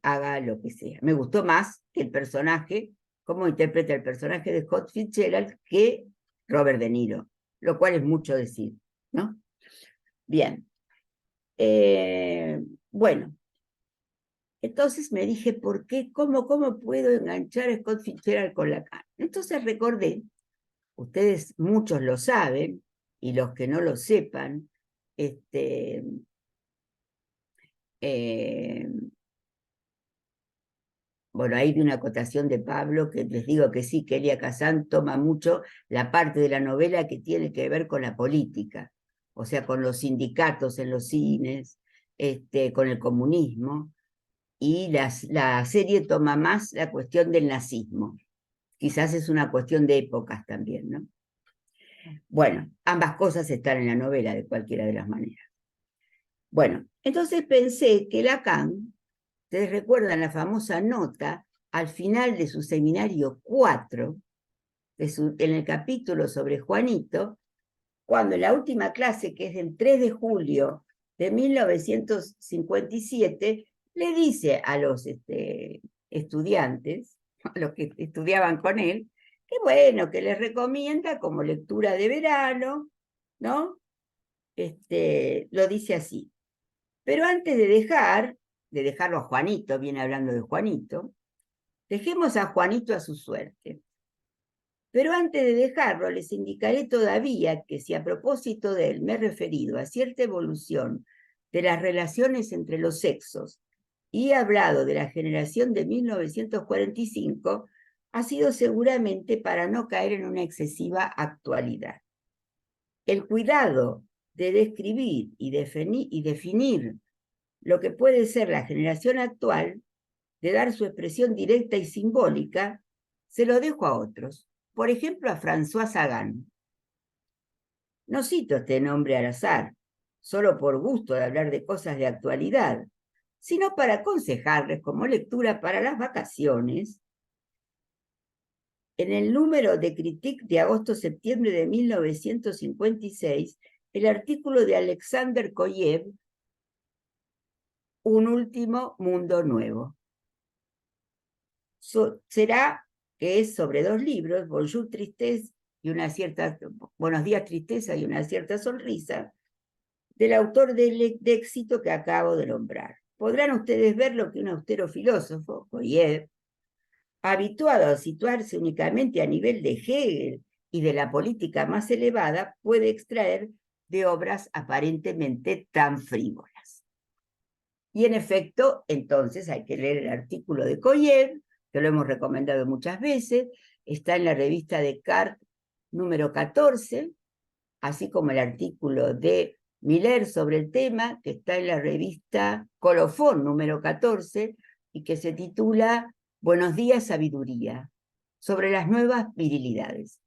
haga lo que sea. Me gustó más que el personaje, cómo interpreta el personaje de Scott Fitzgerald, que Robert De Niro, lo cual es mucho decir, ¿no? Bien. Bueno, entonces me dije, ¿por qué? ¿Cómo puedo enganchar a Scott Fitzgerald con Lacan? Entonces recordé, ustedes muchos lo saben, y los que no lo sepan, bueno, hay una acotación de Pablo, que les digo que sí, que Elia Kazan toma mucho la parte de la novela que tiene que ver con la política, o sea, con los sindicatos en los cines, con el comunismo, y la serie toma más la cuestión del nazismo. Quizás es una cuestión de épocas también, ¿no? Bueno, ambas cosas están en la novela de cualquiera de las maneras. Bueno, entonces pensé que Lacan, ustedes recuerdan la famosa nota al final de su seminario 4, en el capítulo sobre Juanito, cuando en la última clase, que es del 3 de julio de 1957, le dice a los estudiantes, a los que estudiaban con él, que bueno, que les recomienda como lectura de verano ¿no? Lo dice así. Pero antes de dejarlo a Juanito, viene hablando de Juanito, dejemos a Juanito a su suerte. Pero antes de dejarlo, les indicaré todavía que si a propósito de él me he referido a cierta evolución de las relaciones entre los sexos y he hablado de la generación de 1945, ha sido seguramente para no caer en una excesiva actualidad. El cuidado de describir y definir lo que puede ser la generación actual, de dar su expresión directa y simbólica, se lo dejo a otros. Por ejemplo, a François Sagan. No cito este nombre al azar, solo por gusto de hablar de cosas de actualidad, sino para aconsejarles como lectura para las vacaciones. En el número de Critique de agosto-septiembre de 1956, el artículo de Alexander Koyev, Un último mundo nuevo. Será que es sobre 2 libros, Bonjour Tristesse y una cierta, Buenos días Tristeza y una cierta sonrisa, del autor de éxito que acabo de nombrar. Podrán ustedes ver lo que un austero filósofo, Koyev, habituado a situarse únicamente a nivel de Hegel y de la política más elevada, puede extraer de obras aparentemente tan frívolas. Y en efecto, entonces hay que leer el artículo de Koyev, que lo hemos recomendado muchas veces, está en la revista Descartes número 14, así como el artículo de Miller sobre el tema, que está en la revista Colofón número 14, y que se titula Buenos días, sabiduría, sobre las nuevas virilidades.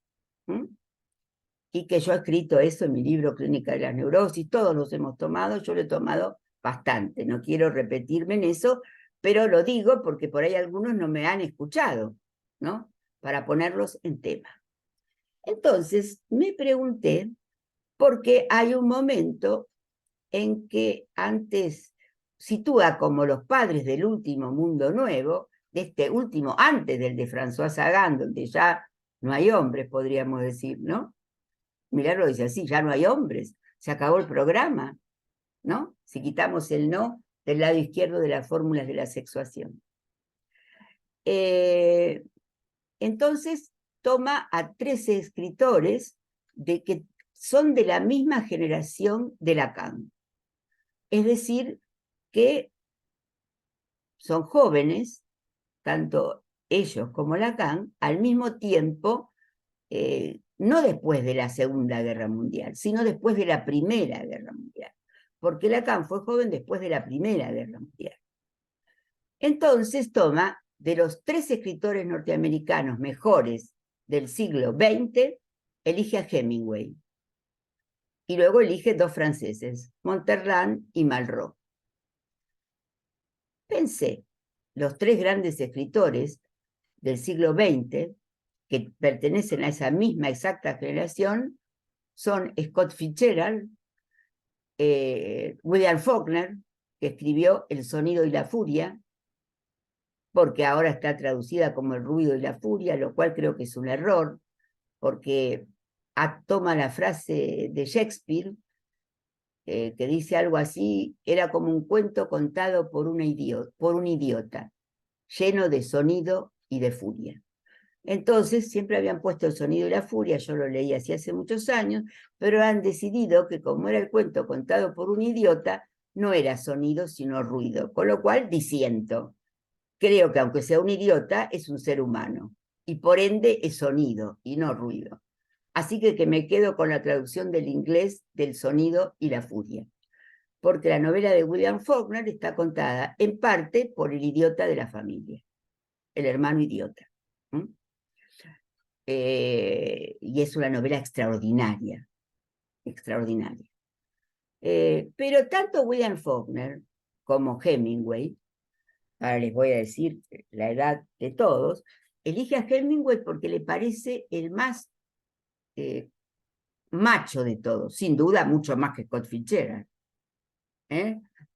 Y que yo he escrito eso en mi libro Clínica de la Neurosis, todos los hemos tomado, yo lo he tomado bastante, no quiero repetirme en eso, pero lo digo porque por ahí algunos no me han escuchado, ¿no? Para ponerlos en tema. Entonces, me pregunté, porque hay un momento en que antes sitúa como los padres del último mundo nuevo, de este último, antes del de François Sagan, donde ya no hay hombres, podríamos decir, ¿no? Mirá, lo dice así, ya no hay hombres, se acabó el programa, ¿no? Si quitamos el no del lado izquierdo de las fórmulas de la sexuación. Entonces toma a 13 escritores que son de la misma generación de Lacan. Es decir, que son jóvenes, tanto ellos como Lacan, al mismo tiempo, no después de la Segunda Guerra Mundial, sino después de la Primera Guerra Mundial, porque Lacan fue joven después de la Primera Guerra Mundial. Entonces toma de los 3 escritores norteamericanos mejores del siglo XX, elige a Hemingway. Y luego elige 2 franceses, Monterland y Malraux. Pensé, los 3 grandes escritores del siglo XX, que pertenecen a esa misma exacta generación, son Scott Fitzgerald, William Faulkner, que escribió El sonido y la furia, porque ahora está traducida como El ruido y la furia, lo cual creo que es un error, porque toma la frase de Shakespeare, que dice algo así, era como un cuento contado por un idiota, lleno de sonido y de furia. Entonces siempre habían puesto El sonido y la furia, yo lo leí así hace muchos años, pero han decidido que como era el cuento contado por un idiota, no era sonido sino ruido, con lo cual disiento. Creo que aunque sea un idiota, es un ser humano, y por ende es sonido y no ruido. Así que me quedo con la traducción del inglés del sonido y la furia, porque la novela de William Faulkner está contada en parte por el idiota de la familia, el hermano idiota. Y es una novela extraordinaria, extraordinaria. Pero tanto William Faulkner como Hemingway, ahora les voy a decir la edad de todos, elige a Hemingway porque le parece el más macho de todos, sin duda mucho más que Scott Fitzgerald,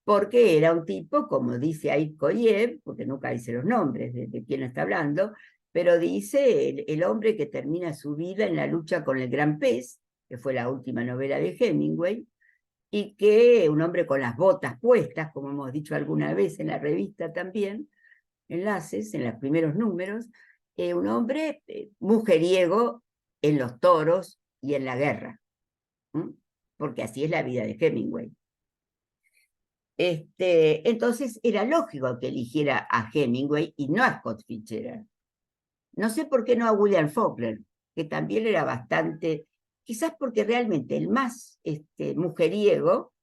porque era un tipo, como dice ahí Koyev, porque nunca dice los nombres de quién está hablando, pero dice el hombre que termina su vida en la lucha con el gran pez, que fue la última novela de Hemingway, y que un hombre con las botas puestas, como hemos dicho alguna vez en la revista también, Enlaces, en los primeros números, un hombre mujeriego en los toros y en la guerra, porque así es la vida de Hemingway. Entonces era lógico que eligiera a Hemingway y no a Scott Fitzgerald. No sé por qué no a William Faulkner, que también era bastante, quizás porque realmente el más mujeriego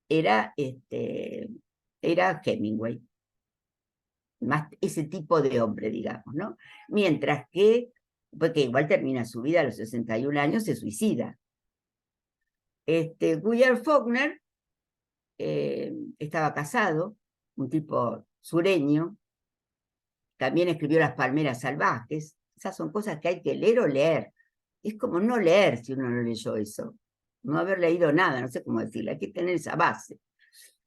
era Hemingway, más ese tipo de hombre, digamos, ¿no? Mientras que, porque igual termina su vida a los 61 años, se suicida. William Faulkner estaba casado, un tipo sureño, también escribió Las palmeras salvajes. Esas son cosas que hay que leer o leer. Es como no leer si uno no leyó eso, no haber leído nada, no sé cómo decirlo, hay que tener esa base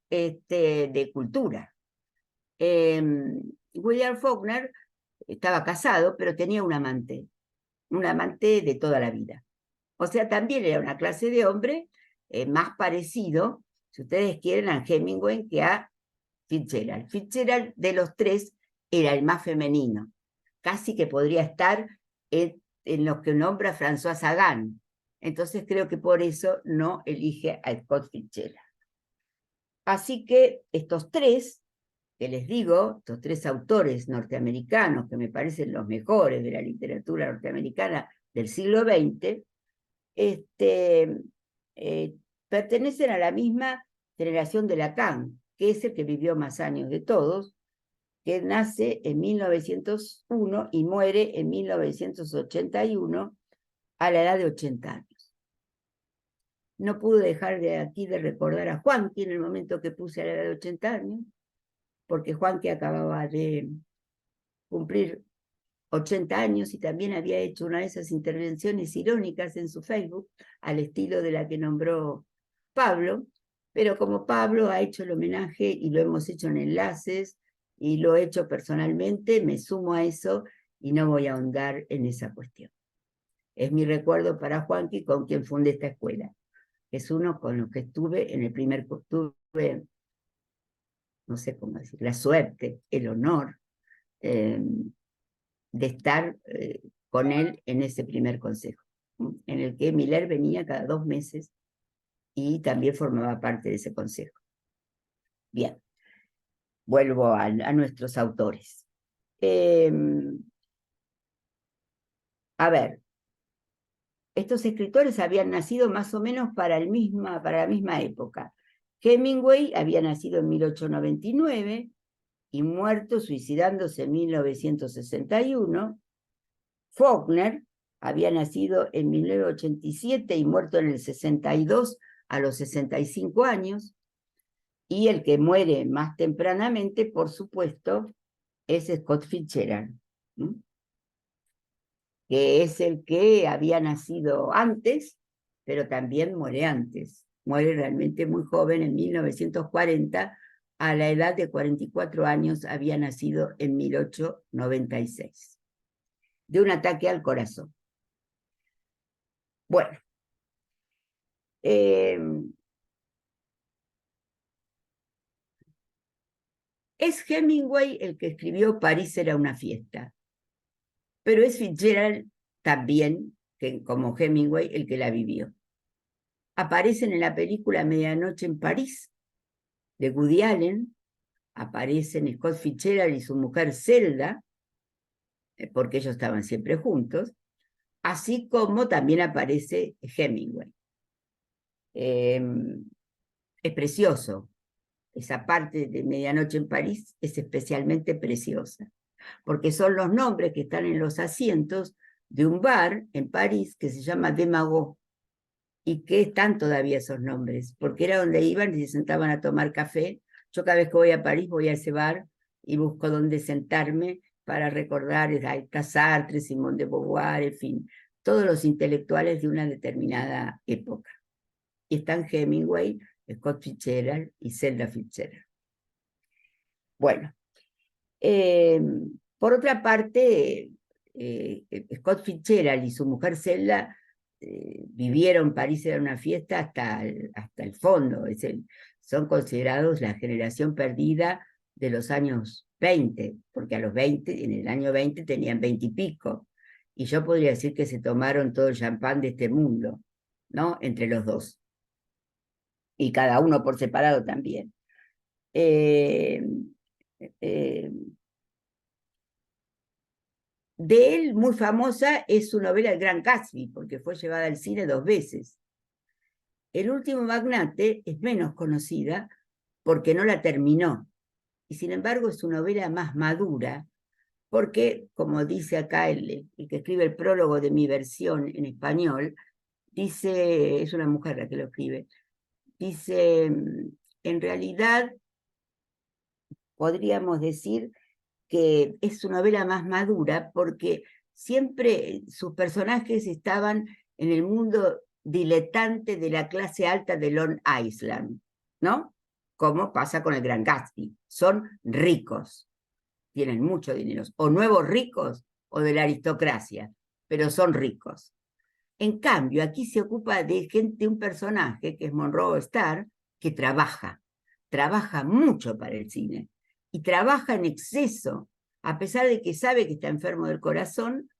de cultura. William Faulkner estaba casado, pero tenía un amante de toda la vida. O sea, también era una clase de hombre más parecido, si ustedes quieren, a Hemingway que a Fitzgerald. Fitzgerald, de los tres, era el más femenino. Casi que podría estar en lo que nombra François Sagan. Entonces creo que por eso no elige a Scott Fitzgerald. Así que estos tres, que les digo, estos tres autores norteamericanos, que me parecen los mejores de la literatura norteamericana del siglo XX, pertenecen a la misma generación de Lacan, que es el que vivió más años de todos, que nace en 1901 y muere en 1981 a la edad de 80 años. No pude dejar de aquí de recordar a Juanqui en el momento que puse a la edad de 80 años, porque Juanqui acababa de cumplir 80 años y también había hecho una de esas intervenciones irónicas en su Facebook, al estilo de la que nombró Pablo, pero como Pablo ha hecho el homenaje y lo hemos hecho en Enlaces y lo he hecho personalmente, me sumo a eso y no voy a ahondar en esa cuestión. Es mi recuerdo para Juanqui, con quien fundé esta escuela. Es uno con los que estuve en el primer curso, no sé cómo decir, la suerte, el honor de estar con él en ese primer consejo, en el que Miller venía cada 2 meses y también formaba parte de ese consejo. Bien, vuelvo a nuestros autores. A ver, estos escritores habían nacido más o menos para la misma época. Hemingway había nacido en 1899 y muerto suicidándose en 1961. Faulkner había nacido en 1987 y muerto en el 62 a los 65 años. Y el que muere más tempranamente, por supuesto, es Scott Fitzgerald, que es el que había nacido antes, pero también muere antes. Muere realmente muy joven, en 1940, a la edad de 44 años, había nacido en 1896, de un ataque al corazón. Bueno, es Hemingway el que escribió París era una fiesta, pero es Fitzgerald también, como Hemingway, el que la vivió. Aparecen en la película Medianoche en París, de Woody Allen, aparecen Scott Fitzgerald y su mujer Zelda, porque ellos estaban siempre juntos, así como también aparece Hemingway. Es precioso. Esa parte de Medianoche en París es especialmente preciosa, porque son los nombres que están en los asientos de un bar en París que se llama Demago, y que están todavía esos nombres, porque era donde iban y se sentaban a tomar café. Yo cada vez que voy a París voy a ese bar y busco dónde sentarme para recordar a Sartre, Simone de Beauvoir, en fin, todos los intelectuales de una determinada época. Y están Hemingway, Scott Fitzgerald y Zelda Fitzgerald. Bueno, por otra parte, Scott Fitzgerald y su mujer Zelda vivieron París era una fiesta hasta el fondo. Son considerados la generación perdida de los años 20, porque a los 20, en el año 20 tenían 20 y pico, y yo podría decir que se tomaron todo el champán de este mundo, ¿no? Entre los dos, y cada uno por separado también. De él, muy famosa, es su novela El Gran Gatsby, porque fue llevada al cine 2 veces. El último magnate es menos conocida porque no la terminó, y sin embargo es su novela más madura, porque, como dice acá el que escribe el prólogo de mi versión en español, dice, es una mujer la que lo escribe, dice, en realidad podríamos decir que es su novela más madura porque siempre sus personajes estaban en el mundo diletante de la clase alta de Long Island, ¿no? Como pasa con el Gran Gatsby. Son ricos, tienen mucho dinero, o nuevos ricos o de la aristocracia, pero son ricos. En cambio, aquí se ocupa de un personaje, que es Monroe Starr, que trabaja mucho para el cine, y trabaja en exceso, a pesar de que sabe que está enfermo del corazón,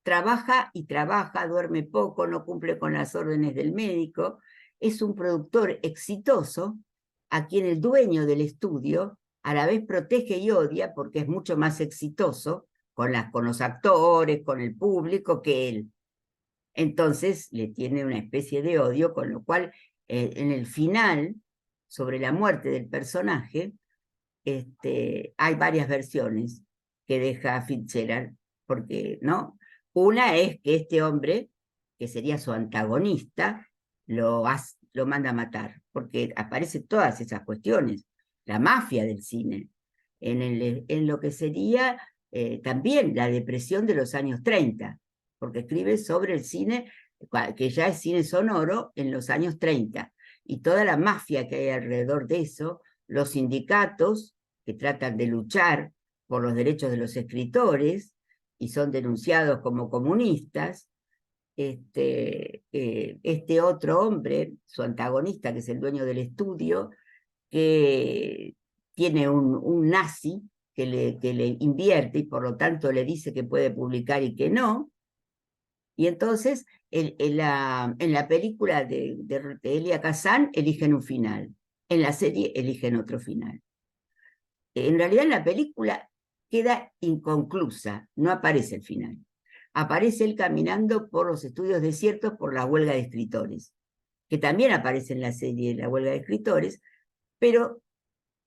trabaja y trabaja, duerme poco, no cumple con las órdenes del médico, es un productor exitoso, a quien el dueño del estudio a la vez protege y odia, porque es mucho más exitoso con los actores, con el público, que él. Entonces le tiene una especie de odio, con lo cual en el final, sobre la muerte del personaje, hay varias versiones que deja Fitzgerald, porque, ¿no? Una es que este hombre, que sería su antagonista, lo manda a matar, porque aparecen todas esas cuestiones, la mafia del cine, en lo que sería también la depresión de los años 30, porque escribe sobre el cine, que ya es cine sonoro en los años 30, y toda la mafia que hay alrededor de eso, los sindicatos que tratan de luchar por los derechos de los escritores y son denunciados como comunistas. Este otro hombre, su antagonista, que es el dueño del estudio, que tiene un nazi que le invierte y por lo tanto le dice que puede publicar y que no. Y entonces en la película de Elia Kazan eligen un final, en la serie eligen otro final. En realidad en la película queda inconclusa, no aparece el final. Aparece él caminando por los estudios desiertos por la huelga de escritores, que también aparece en la serie La huelga de escritores, pero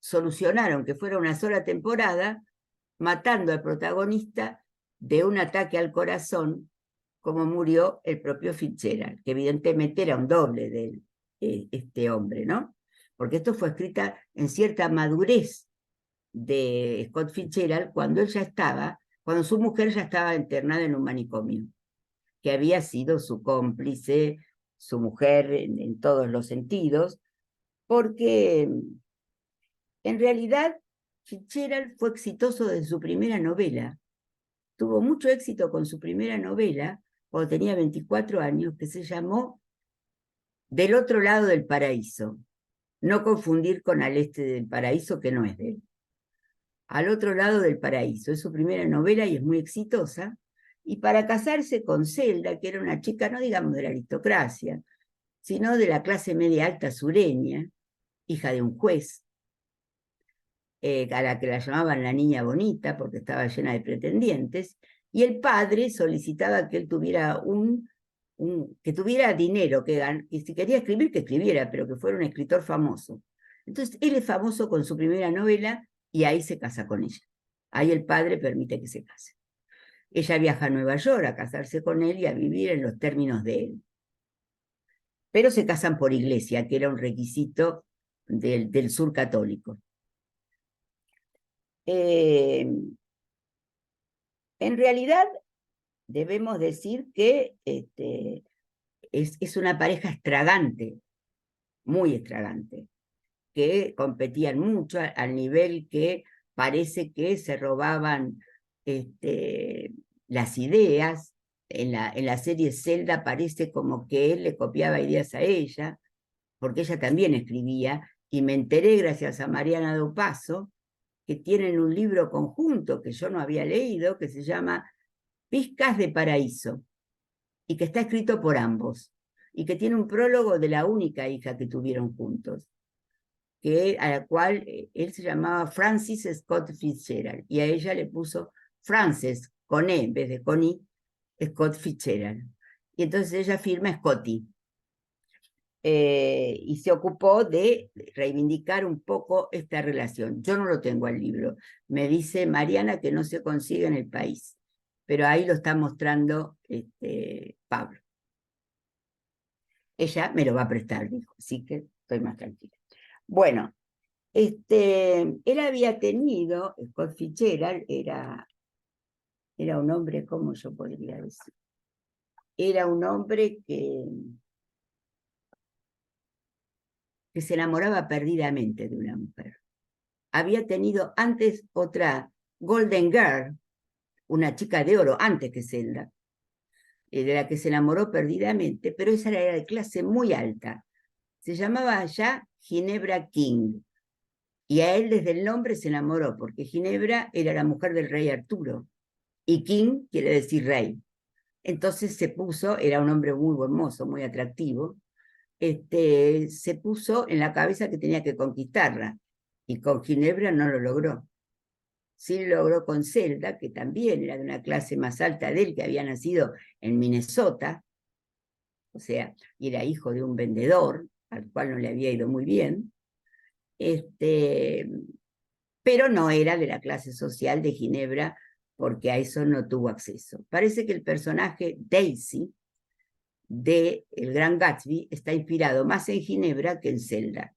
solucionaron que fuera una sola temporada, matando al protagonista de un ataque al corazón, como murió el propio Fitzgerald, que evidentemente era un doble de este hombre, ¿no? Porque esto fue escrita en cierta madurez de Scott Fitzgerald cuando su mujer ya estaba internada en un manicomio, que había sido su cómplice, su mujer en todos los sentidos, porque en realidad Fitzgerald fue exitoso desde su primera novela. Tuvo mucho éxito con su primera novela, cuando tenía 24 años, que se llamó Del otro lado del paraíso. No confundir con Al este del paraíso, que no es de él. Al otro lado del paraíso. Es su primera novela y es muy exitosa. Y para casarse con Zelda, que era una chica, no digamos de la aristocracia, sino de la clase media alta sureña, hija de un juez, a la que la llamaban la niña bonita porque estaba llena de pretendientes, y el padre solicitaba que él tuviera que tuviera dinero, que si quería escribir, que escribiera, pero que fuera un escritor famoso. Entonces él es famoso con su primera novela y ahí se casa con ella. Ahí el padre permite que se case. Ella viaja a Nueva York a casarse con él y a vivir en los términos de él. Pero se casan por iglesia, que era un requisito del sur católico. En realidad, debemos decir que es una pareja extravagante, muy extravagante, que competían mucho al nivel que parece que se robaban las ideas, en la serie Zelda parece como que él le copiaba ideas a ella, porque ella también escribía, y me enteré gracias a Mariana Dopazo, que tienen un libro conjunto que yo no había leído, que se llama Pizcas de Paraíso, y que está escrito por ambos, y que tiene un prólogo de la única hija que tuvieron juntos, a la cual él se llamaba Francis Scott Fitzgerald, y a ella le puso Frances, con E en vez de con I, Scott Fitzgerald. Y entonces ella firma Scotty. Y se ocupó de reivindicar un poco esta relación. Yo no lo tengo al libro. Me dice Mariana que no se consigue en el país, pero ahí lo está mostrando Pablo. Ella me lo va a prestar, dijo, así que estoy más tranquila. Bueno, él había tenido, Scott Fitzgerald era un hombre, ¿cómo yo podría decir? Era un hombre que se enamoraba perdidamente de una mujer. Había tenido antes otra Golden Girl, una chica de oro, antes que Zelda, de la que se enamoró perdidamente, pero esa era de clase muy alta. Se llamaba allá Ginebra King, y a él desde el nombre se enamoró, porque Ginebra era la mujer del rey Arturo, y King quiere decir rey. Entonces se puso, era un hombre muy hermoso, muy atractivo, se puso en la cabeza que tenía que conquistarla, y con Ginebra no lo logró. Sí lo logró con Zelda, que también era de una clase más alta de él, que había nacido en Minnesota, o sea, y era hijo de un vendedor, al cual no le había ido muy bien, pero no era de la clase social de Ginebra, porque a eso no tuvo acceso. Parece que el personaje Daisy de El Gran Gatsby está inspirado más en Ginebra que en Zelda.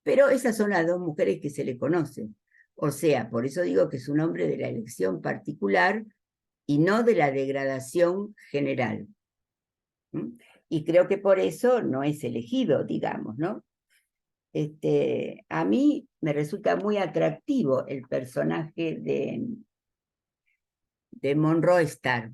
Pero esas son las dos mujeres que se le conocen. O sea, por eso digo que es un hombre de la elección particular y no de la degradación general. Y creo que por eso no es elegido, digamos, ¿no? A mí me resulta muy atractivo el personaje de Monroe Starr,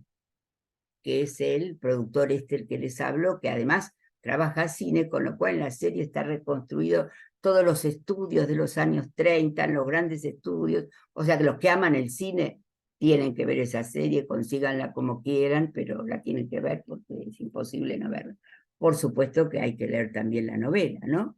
que es el productor el que les hablo, que además trabaja cine, con lo cual en la serie está reconstruido todos los estudios de los años 30, los grandes estudios, o sea que los que aman el cine tienen que ver esa serie, consíganla como quieran, pero la tienen que ver porque es imposible no verla. Por supuesto que hay que leer también la novela, ¿no?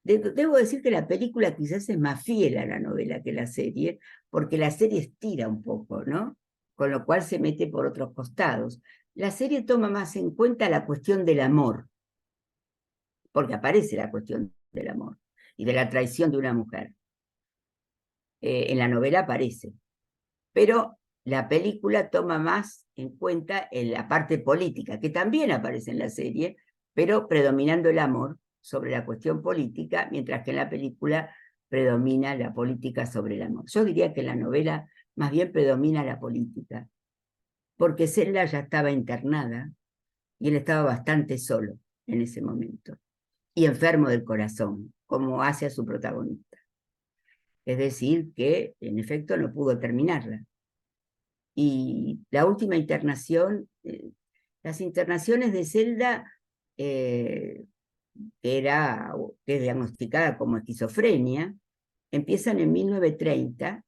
Debo decir que la película quizás es más fiel a la novela que la serie, porque la serie estira un poco, ¿no? Con lo cual se mete por otros costados. La serie toma más en cuenta la cuestión del amor, porque aparece la cuestión del amor y de la traición de una mujer. En la novela aparece, pero la película toma más en cuenta la parte política, que también aparece en la serie, pero predominando el amor sobre la cuestión política, mientras que en la película predomina la política sobre el amor. Yo diría que en la novela más bien predomina la política, porque Zelda ya estaba internada y él estaba bastante solo en ese momento, y enfermo del corazón, como hace a su protagonista. Es decir, que en efecto no pudo terminarla. Y la última internación, las internaciones de Zelda, que es diagnosticada como esquizofrenia, empiezan en 1930,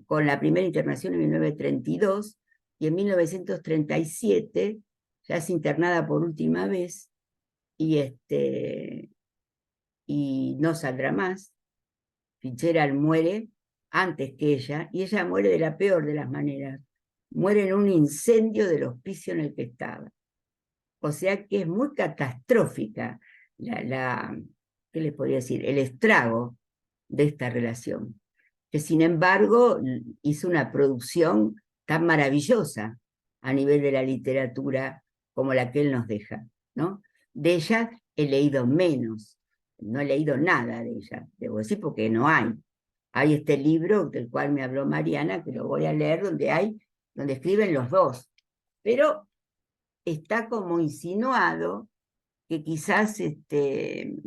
con la primera internación en 1932, y en 1937 ya es internada por última vez, y no saldrá más. Fitzgerald muere antes que ella, y ella muere de la peor de las maneras. Muere en un incendio del hospicio en el que estaba. O sea que es muy catastrófica ¿qué les podría decir? El estrago de esta relación, que sin embargo hizo una producción tan maravillosa a nivel de la literatura como la que él nos deja, ¿no? De ella he leído menos, no he leído nada de ella, debo decir, porque no hay. Hay este libro del cual me habló Mariana, que lo voy a leer, donde escriben los dos, pero está como insinuado que quizás en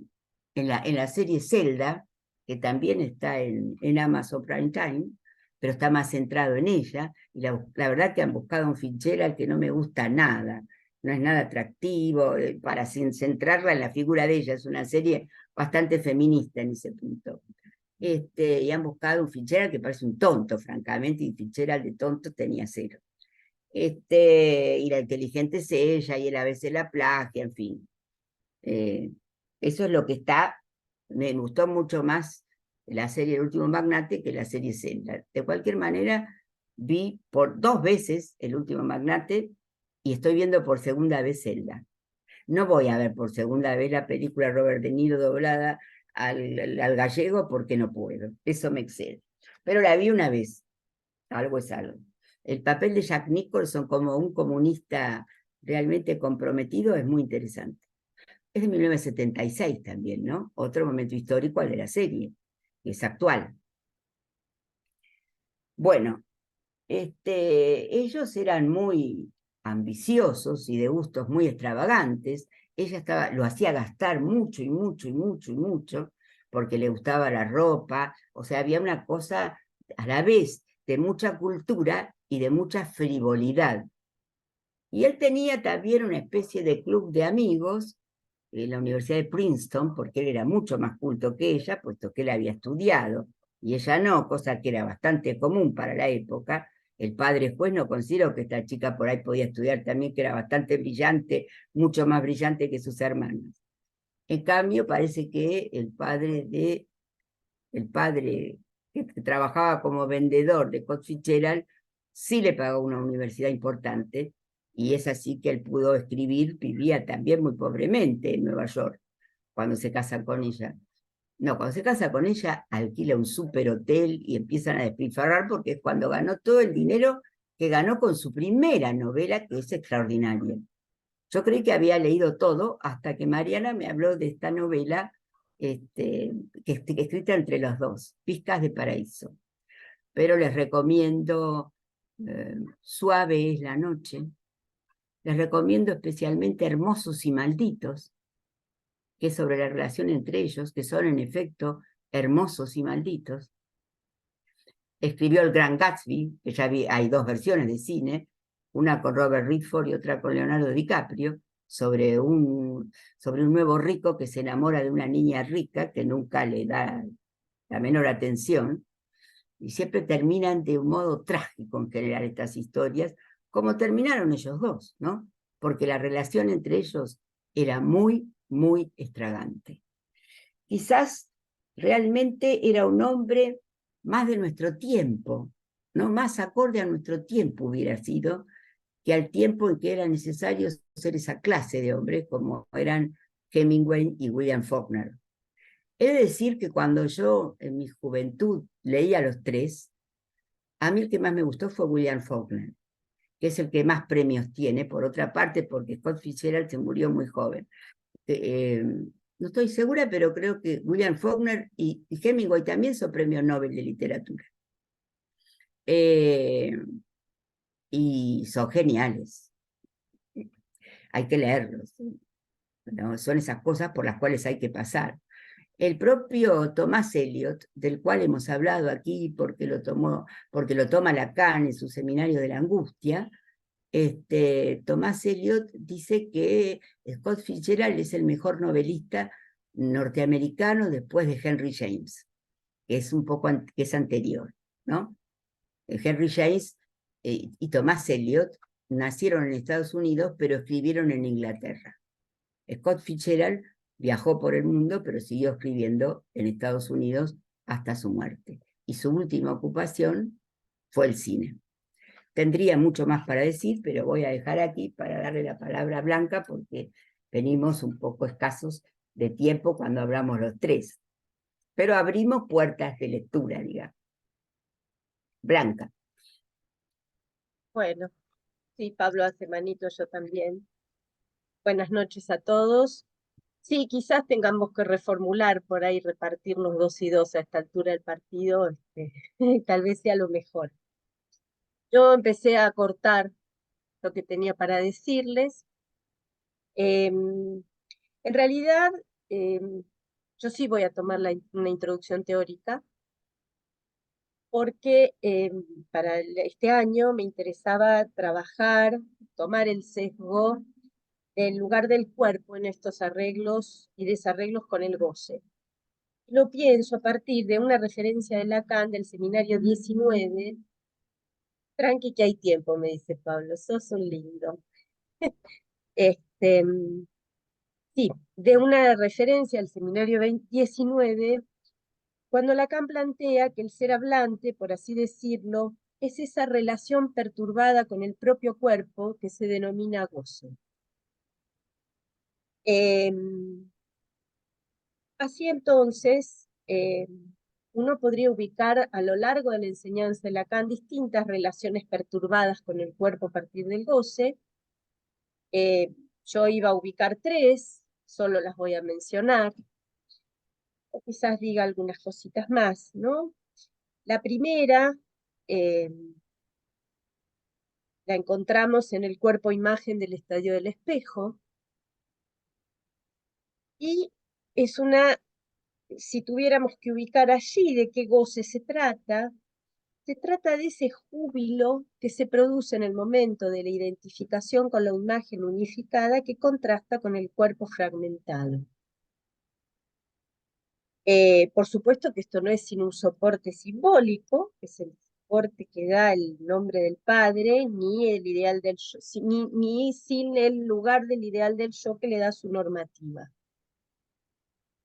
la serie Zelda, que también está en Amazon Prime Time, pero está más centrado en ella, y la verdad que han buscado un Fitzgerald que no me gusta nada, no es nada atractivo, para centrarla en la figura de ella, es una serie bastante feminista en ese punto. Y han buscado un Fitzgerald que parece un tonto, francamente, y Fitzgerald de tonto tenía cero. Y la inteligente es ella, y él a veces la plagia, en fin. Eso es lo que está, me gustó mucho más la serie El último magnate que la serie Zelda. De cualquier manera, vi por 2 veces El último magnate y estoy viendo por segunda vez Zelda. No voy a ver por segunda vez la película Robert De Niro doblada al gallego porque no puedo, eso me excede. Pero la vi una vez, algo es algo. El papel de Jack Nicholson como un comunista realmente comprometido es muy interesante. Es de 1976 también, ¿no? Otro momento histórico al de la serie, que es actual. Bueno, ellos eran muy ambiciosos y de gustos muy extravagantes. Ella lo hacía gastar mucho y mucho y mucho y mucho, porque le gustaba la ropa. O sea, había una cosa a la vez de mucha cultura y de mucha frivolidad. Y él tenía también una especie de club de amigos en la Universidad de Princeton, porque él era mucho más culto que ella, puesto que él había estudiado, y ella no, cosa que era bastante común para la época. El padre juez no consideró que esta chica por ahí podía estudiar también, que era bastante brillante, mucho más brillante que sus hermanas. En cambio, parece que el padre que trabajaba como vendedor de Scott Fitzgerald sí le pagó una universidad importante, y es así que él pudo escribir. Vivía también muy pobremente en Nueva York cuando se casa con ella. No, cuando se casa con ella alquila un super hotel y empiezan a despilfarrar, porque es cuando ganó todo el dinero que ganó con su primera novela, que es extraordinaria. Yo creí que había leído todo hasta que Mariana me habló de esta novela, que escrita entre los dos, Pizcas de Paraíso. Pero les recomiendo Suave es la noche. Les recomiendo especialmente Hermosos y Malditos, que es sobre la relación entre ellos, que son en efecto hermosos y malditos. Escribió El Gran Gatsby, que ya hay 2 versiones de cine, una con Robert Redford y otra con Leonardo DiCaprio, sobre un nuevo rico que se enamora de una niña rica que nunca le da la menor atención, y siempre terminan de un modo trágico en general estas historias, como terminaron ellos dos, ¿no? Porque la relación entre ellos era muy, muy extravagante. Quizás realmente era un hombre más de nuestro tiempo, ¿no? Más acorde a nuestro tiempo hubiera sido, que al tiempo en que era necesario ser esa clase de hombres como eran Hemingway y William Faulkner. He de decir que cuando yo en mi juventud leía los 3, a mí el que más me gustó fue William Faulkner, que es el que más premios tiene, por otra parte, porque Scott Fitzgerald se murió muy joven. No estoy segura, pero creo que William Faulkner y Hemingway también son premios Nobel de literatura. Y son geniales. Hay que leerlos, ¿no? Son esas cosas por las cuales hay que pasar. El propio Thomas Eliot, del cual hemos hablado aquí porque lo toma Lacan en su Seminario de la Angustia, Thomas Eliot dice que Scott Fitzgerald es el mejor novelista norteamericano después de Henry James, que es un poco que es anterior, ¿no? Henry James y Thomas Eliot nacieron en Estados Unidos, pero escribieron en Inglaterra. Scott Fitzgerald viajó por el mundo, pero siguió escribiendo en Estados Unidos hasta su muerte. Y su última ocupación fue el cine. Tendría mucho más para decir, pero voy a dejar aquí para darle la palabra a Blanca, porque venimos un poco escasos de tiempo cuando hablamos los 3. Pero abrimos puertas de lectura, digamos. Blanca. Bueno, sí, Pablo, hace manito yo también. Buenas noches a todos. Sí, quizás tengamos que reformular por ahí, repartirnos 2 y 2 a esta altura del partido, tal vez sea lo mejor. Yo empecé a cortar lo que tenía para decirles. En realidad, yo sí voy a tomar una introducción teórica. porque para este año me interesaba trabajar, tomar el sesgo del lugar del cuerpo en estos arreglos y desarreglos con el goce. Lo pienso a partir de una referencia de Lacan del seminario 19. Tranqui que hay tiempo, me dice Pablo, sos un lindo. Sí, de una referencia al seminario 19, cuando Lacan plantea que el ser hablante, por así decirlo, es esa relación perturbada con el propio cuerpo que se denomina goce. Así entonces, uno podría ubicar a lo largo de la enseñanza de Lacan distintas relaciones perturbadas con el cuerpo a partir del goce. Yo iba a ubicar 3, solo las voy a mencionar, o quizás diga algunas cositas más, ¿no? La primera la encontramos en el cuerpo imagen del estadio del espejo, y es una, si tuviéramos que ubicar allí de qué goce se trata de ese júbilo que se produce en el momento de la identificación con la imagen unificada que contrasta con el cuerpo fragmentado. Por supuesto que esto no es sin un soporte simbólico, que es el soporte que da el nombre del padre, ni el ideal del yo, ni sin el lugar del ideal del yo que le da su normativa.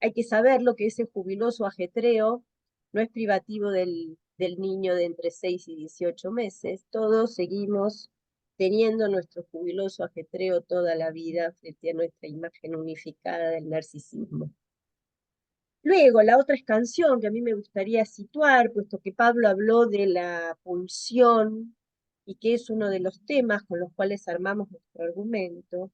Hay que saber lo que ese jubiloso ajetreo no es privativo del niño de entre 6 y 18 meses. Todos seguimos teniendo nuestro jubiloso ajetreo toda la vida frente a nuestra imagen unificada del narcisismo. Luego, la otra canción que a mí me gustaría situar, puesto que Pablo habló de la pulsión y que es uno de los temas con los cuales armamos nuestro argumento,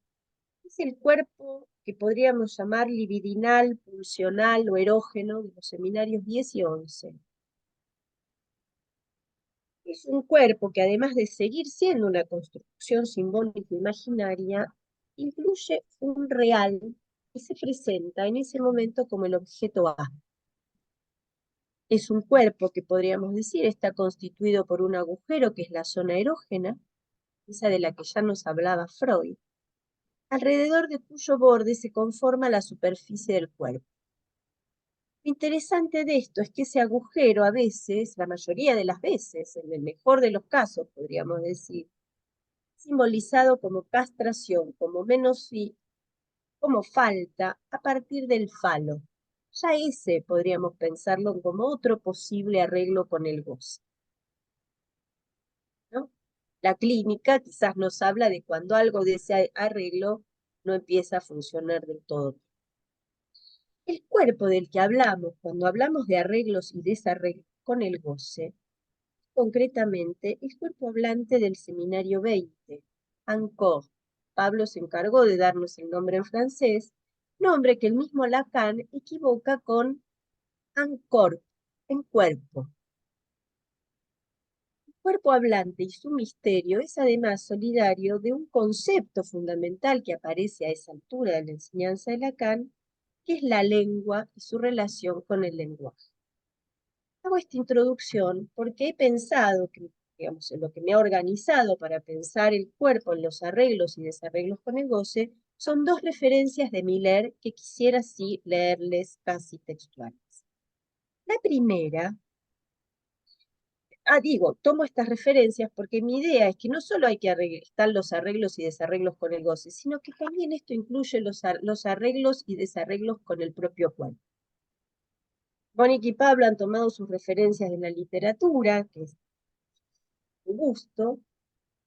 es el cuerpo que podríamos llamar libidinal, pulsional o erógeno de los seminarios 10 y 11. Es un cuerpo que, además de seguir siendo una construcción simbólica imaginaria, incluye un real que se presenta en ese momento como el objeto A. Es un cuerpo que podríamos decir está constituido por un agujero que es la zona erógena, esa de la que ya nos hablaba Freud, alrededor de cuyo borde se conforma la superficie del cuerpo. Lo interesante de esto es que ese agujero a veces, la mayoría de las veces, en el mejor de los casos podríamos decir, simbolizado como castración, como como falta, a partir del falo. Ya ese podríamos pensarlo como otro posible arreglo con el goce, ¿no? La clínica quizás nos habla de cuando algo de ese arreglo no empieza a funcionar del todo. El cuerpo del que hablamos cuando hablamos de arreglos y desarreglos con el goce, concretamente el cuerpo hablante del seminario 20, Encore. Pablo se encargó de darnos el nombre en francés, nombre que el mismo Lacan equivoca con Encore, en cuerpo. El cuerpo hablante y su misterio es además solidario de un concepto fundamental que aparece a esa altura de la enseñanza de Lacan, que es la lengua y su relación con el lenguaje. Hago esta introducción porque he pensado, que, digamos, en lo que me ha organizado para pensar el cuerpo en los arreglos y desarreglos con el goce, son 2 referencias de Miller que quisiera sí leerles casi textuales. La primera, tomo estas referencias porque mi idea es que no solo hay que están los arreglos y desarreglos con el goce, sino que también esto incluye los arreglos y desarreglos con el propio cuerpo. Mónica y Pablo han tomado sus referencias de la literatura, que es su gusto.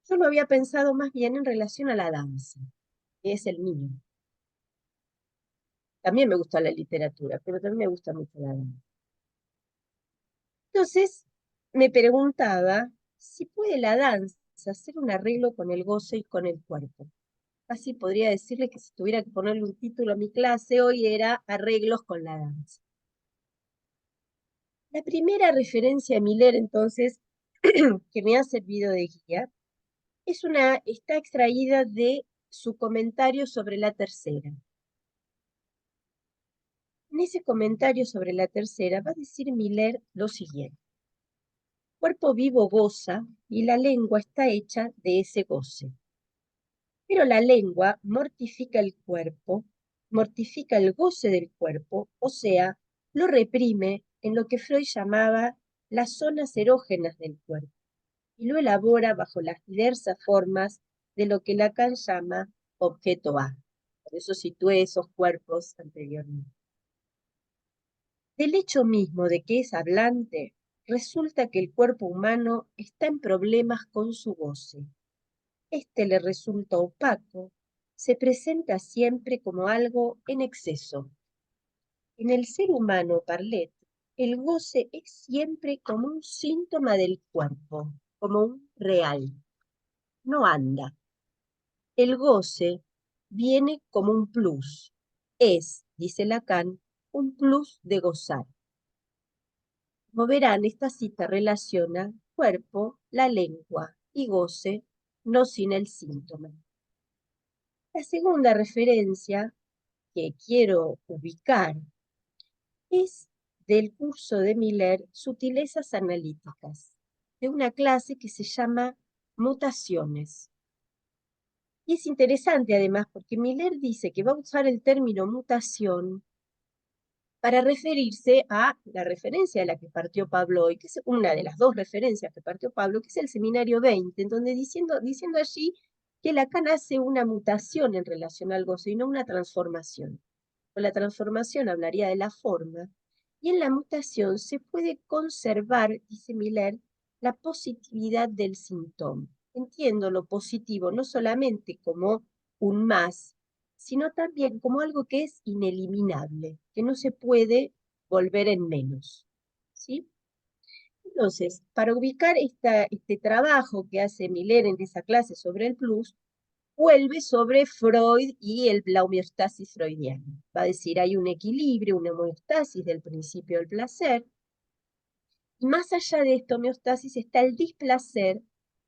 Yo lo había pensado más bien en relación a la danza, que es el mío. También me gusta la literatura, pero también me gusta mucho la danza. Entonces, me preguntaba si puede la danza hacer un arreglo con el goce y con el cuerpo. Así podría decirle que si tuviera que ponerle un título a mi clase hoy era Arreglos con la danza. La primera referencia a Miller, entonces, que me ha servido de guía, está extraída de su comentario sobre la tercera. En ese comentario sobre la tercera va a decir Miller lo siguiente. cuerpo vivo goza y la lengua está hecha de ese goce. Pero la lengua mortifica el cuerpo, mortifica el goce del cuerpo, o sea, lo reprime en lo que Freud llamaba las zonas erógenas del cuerpo, y lo elabora bajo las diversas formas de lo que Lacan llama objeto A. Por eso situé esos cuerpos anteriormente. Del hecho mismo de que es hablante, resulta que el cuerpo humano está en problemas con su goce. Este le resulta opaco, se presenta siempre como algo en exceso. En el ser humano, Parlet, el goce es siempre como un síntoma del cuerpo, como un real. No anda. El goce viene como un plus. Es, dice Lacan, un plus de gozar. Como verán, esta cita relaciona cuerpo, la lengua y goce, no sin el síntoma. La segunda referencia que quiero ubicar es del curso de Miller, Sutilezas Analíticas, de una clase que se llama Mutaciones. Y es interesante además porque Miller dice que va a usar el término mutación para referirse a la referencia de la que partió Pablo hoy, que es una de las dos referencias que partió Pablo, que es el Seminario 20, en donde diciendo allí que Lacan hace una mutación en relación al goce y no una transformación. Con la transformación hablaría de la forma, y en la mutación se puede conservar, dice Miller, la positividad del síntoma. Entiendo lo positivo no solamente como un más, sino también como algo que es ineliminable, que no se puede volver en menos. ¿Sí? Entonces, para ubicar este trabajo que hace Miller en esa clase sobre el plus, vuelve sobre Freud y la homeostasis freudiana. Va a decir, hay un equilibrio, una homeostasis del principio del placer, y más allá de esta homeostasis está el displacer,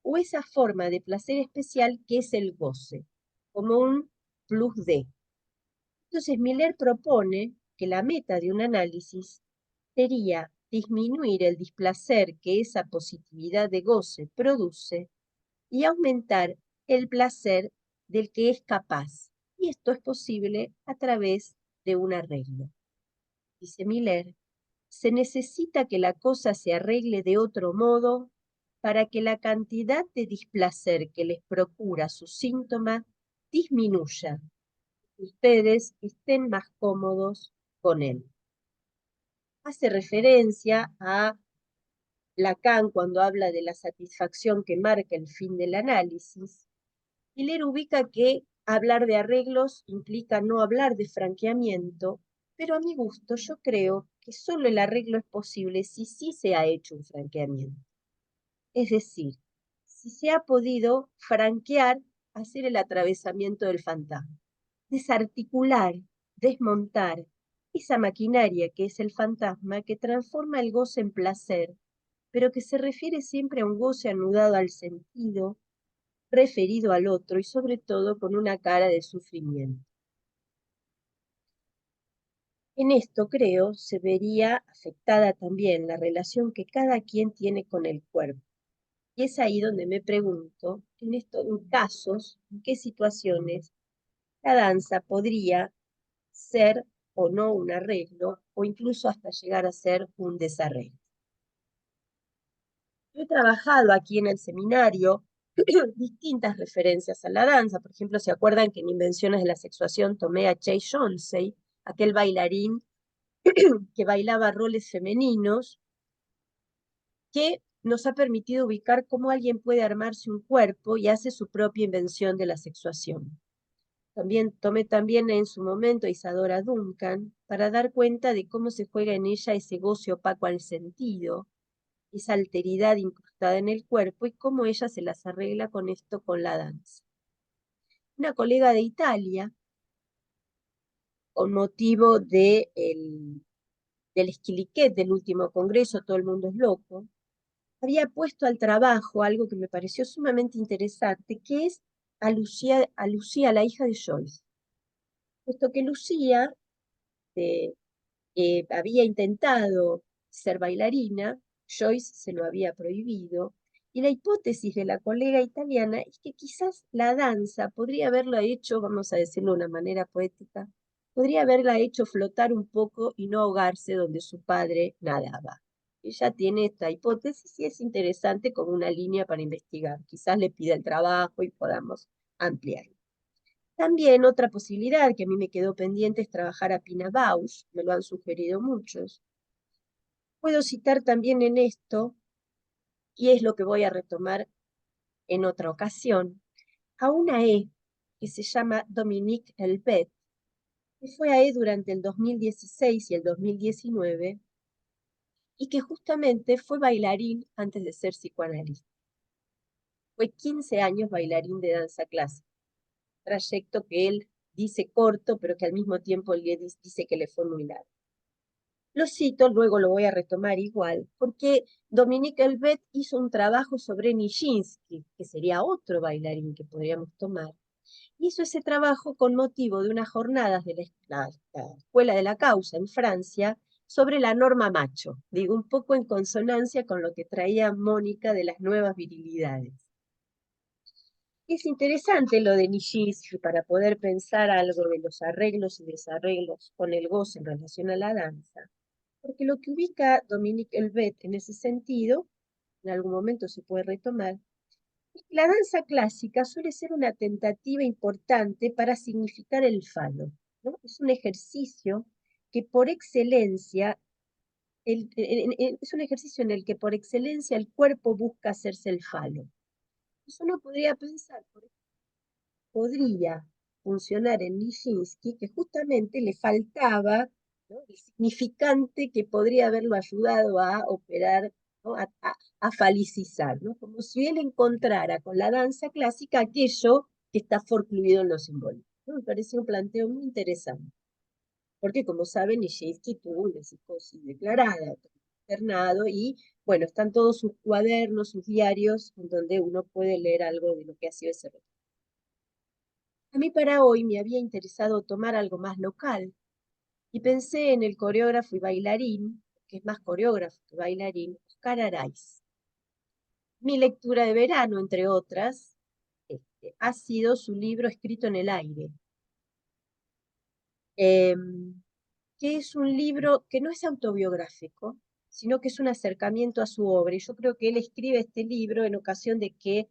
o esa forma de placer especial que es el goce, como un plus de. Entonces Miller propone que la meta de un análisis sería disminuir el displacer que esa positividad de goce produce y aumentar el placer del que es capaz. Y esto es posible a través de un arreglo. Dice Miller, se necesita que la cosa se arregle de otro modo para que la cantidad de displacer que les procura su síntoma disminuya. Ustedes estén más cómodos con él. Hace referencia a Lacan cuando habla de la satisfacción que marca el fin del análisis. Miller ubica que hablar de arreglos implica no hablar de franqueamiento, pero a mi gusto yo creo que solo el arreglo es posible si sí se ha hecho un franqueamiento. Es decir, si se ha podido franquear, hacer el atravesamiento del fantasma, desarticular, desmontar esa maquinaria que es el fantasma que transforma el goce en placer, pero que se refiere siempre a un goce anudado al sentido, referido al otro y sobre todo con una cara de sufrimiento. En esto, creo, se vería afectada también la relación que cada quien tiene con el cuerpo. Y es ahí donde me pregunto, en casos, en qué situaciones la danza podría ser o no un arreglo, o incluso hasta llegar a ser un desarreglo. Yo he trabajado aquí en el seminario distintas referencias a la danza. Por ejemplo, ¿se acuerdan que en Invenciones de la Sexuación tomé a Jay Chauncey, aquel bailarín que bailaba roles femeninos, que nos ha permitido ubicar cómo alguien puede armarse un cuerpo y hace su propia invención de la sexuación? Tomé también en su momento a Isadora Duncan para dar cuenta de cómo se juega en ella ese goce opaco al sentido, esa alteridad incrustada en el cuerpo y cómo ella se las arregla con esto con la danza. Una colega de Italia, con motivo del Esquiliquet del último congreso, Todo el mundo es loco, había puesto al trabajo algo que me pareció sumamente interesante, que es a Lucía, la hija de Joyce. Puesto que Lucía había intentado ser bailarina, Joyce se lo había prohibido, y la hipótesis de la colega italiana es que quizás la danza podría haberla hecho, vamos a decirlo de una manera poética, podría haberla hecho flotar un poco y no ahogarse donde su padre nadaba. Ella tiene esta hipótesis y es interesante como una línea para investigar. Quizás le pida el trabajo y podamos ampliar. También otra posibilidad que a mí me quedó pendiente es trabajar a Pina Bausch, me lo han sugerido muchos. Puedo citar también en esto, y es lo que voy a retomar en otra ocasión, a una que se llama Dominique Elbet, que fue durante el 2016 y el 2019, y que justamente fue bailarín antes de ser psicoanalista. Fue 15 años bailarín de danza clásica, trayecto que él dice corto, pero que al mismo tiempo dice que le fue muy largo. Lo cito, luego lo voy a retomar igual, porque Dominique Elbet hizo un trabajo sobre Nijinsky, que sería otro bailarín que podríamos tomar. Hizo ese trabajo con motivo de unas jornadas de la Escuela de la Causa en Francia sobre la norma macho, digo, un poco en consonancia con lo que traía Mónica de las nuevas virilidades. Es interesante lo de Nijinsky para poder pensar algo de los arreglos y desarreglos con el goce en relación a la danza, porque lo que ubica Dominique Elbet en ese sentido, en algún momento se puede retomar, es que la danza clásica suele ser una tentativa importante para significar el falo, ¿no? Es un ejercicio que por excelencia, es un ejercicio en el que por excelencia el cuerpo busca hacerse el falo. Eso uno podría pensar, podría funcionar en Nijinsky, que justamente le faltaba, ¿no?, el significante que podría haberlo ayudado a operar, ¿no?, a falicizar, ¿no? Como si él encontrara con la danza clásica aquello que está forcluido en lo simbólico, ¿no? Me parece un planteo muy interesante, porque como saben, Nijinsky tuvo una psicosis declarada, internado, y bueno, están todos sus cuadernos, sus diarios, en donde uno puede leer algo de lo que ha sido ese retrato. A mí para hoy me había interesado tomar algo más local y pensé en el coreógrafo y bailarín, que es más coreógrafo que bailarín, Oscar Araiz. Mi lectura de verano, entre otras, ha sido su libro Escrito en el aire, que es un libro que no es autobiográfico, sino que es un acercamiento a su obra. Y yo creo que él escribe este libro en ocasión de que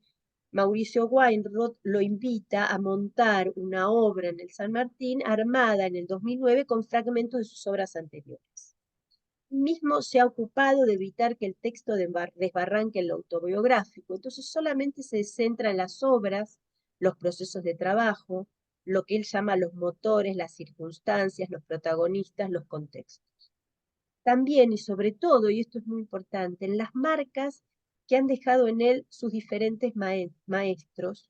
Mauricio Weinroth lo invita a montar una obra en el San Martín armada en el 2009 con fragmentos de sus obras anteriores. Él mismo se ha ocupado de evitar que el texto desbarranque en lo autobiográfico, entonces solamente se centra en las obras, los procesos de trabajo, lo que él llama los motores, las circunstancias, los protagonistas, los contextos. También y sobre todo, y esto es muy importante, en las marcas que han dejado en él sus diferentes maestros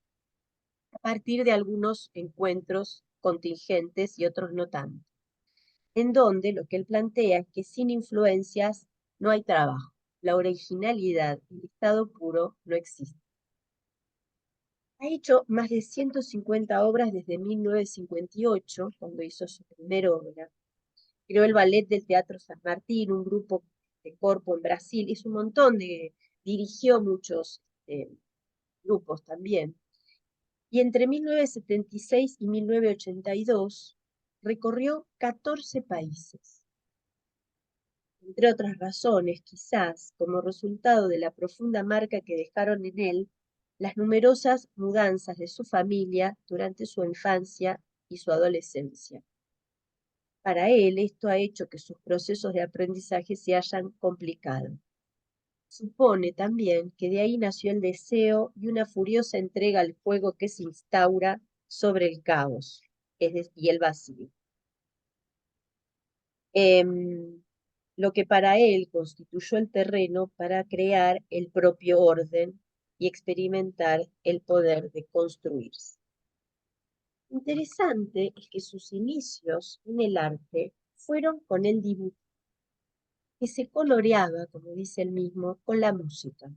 a partir de algunos encuentros contingentes y otros no tanto, en donde lo que él plantea es que sin influencias no hay trabajo, la originalidad y el estado puro no existen. Ha hecho más de 150 obras desde 1958, cuando hizo su primera obra. Creó el ballet del Teatro San Martín, un grupo de corpo en Brasil, hizo un montón dirigió muchos grupos también. Y entre 1976 y 1982 recorrió 14 países. Entre otras razones, quizás como resultado de la profunda marca que dejaron en él las numerosas mudanzas de su familia durante su infancia y su adolescencia. Para él, esto ha hecho que sus procesos de aprendizaje se hayan complicado. Supone también que de ahí nació el deseo y una furiosa entrega al fuego que se instaura sobre el caos, y el vacío. Lo que para él constituyó el terreno para crear el propio orden y experimentar el poder de construirse. Interesante es que sus inicios en el arte fueron con el dibujo, que se coloreaba, como dice él mismo, con la música.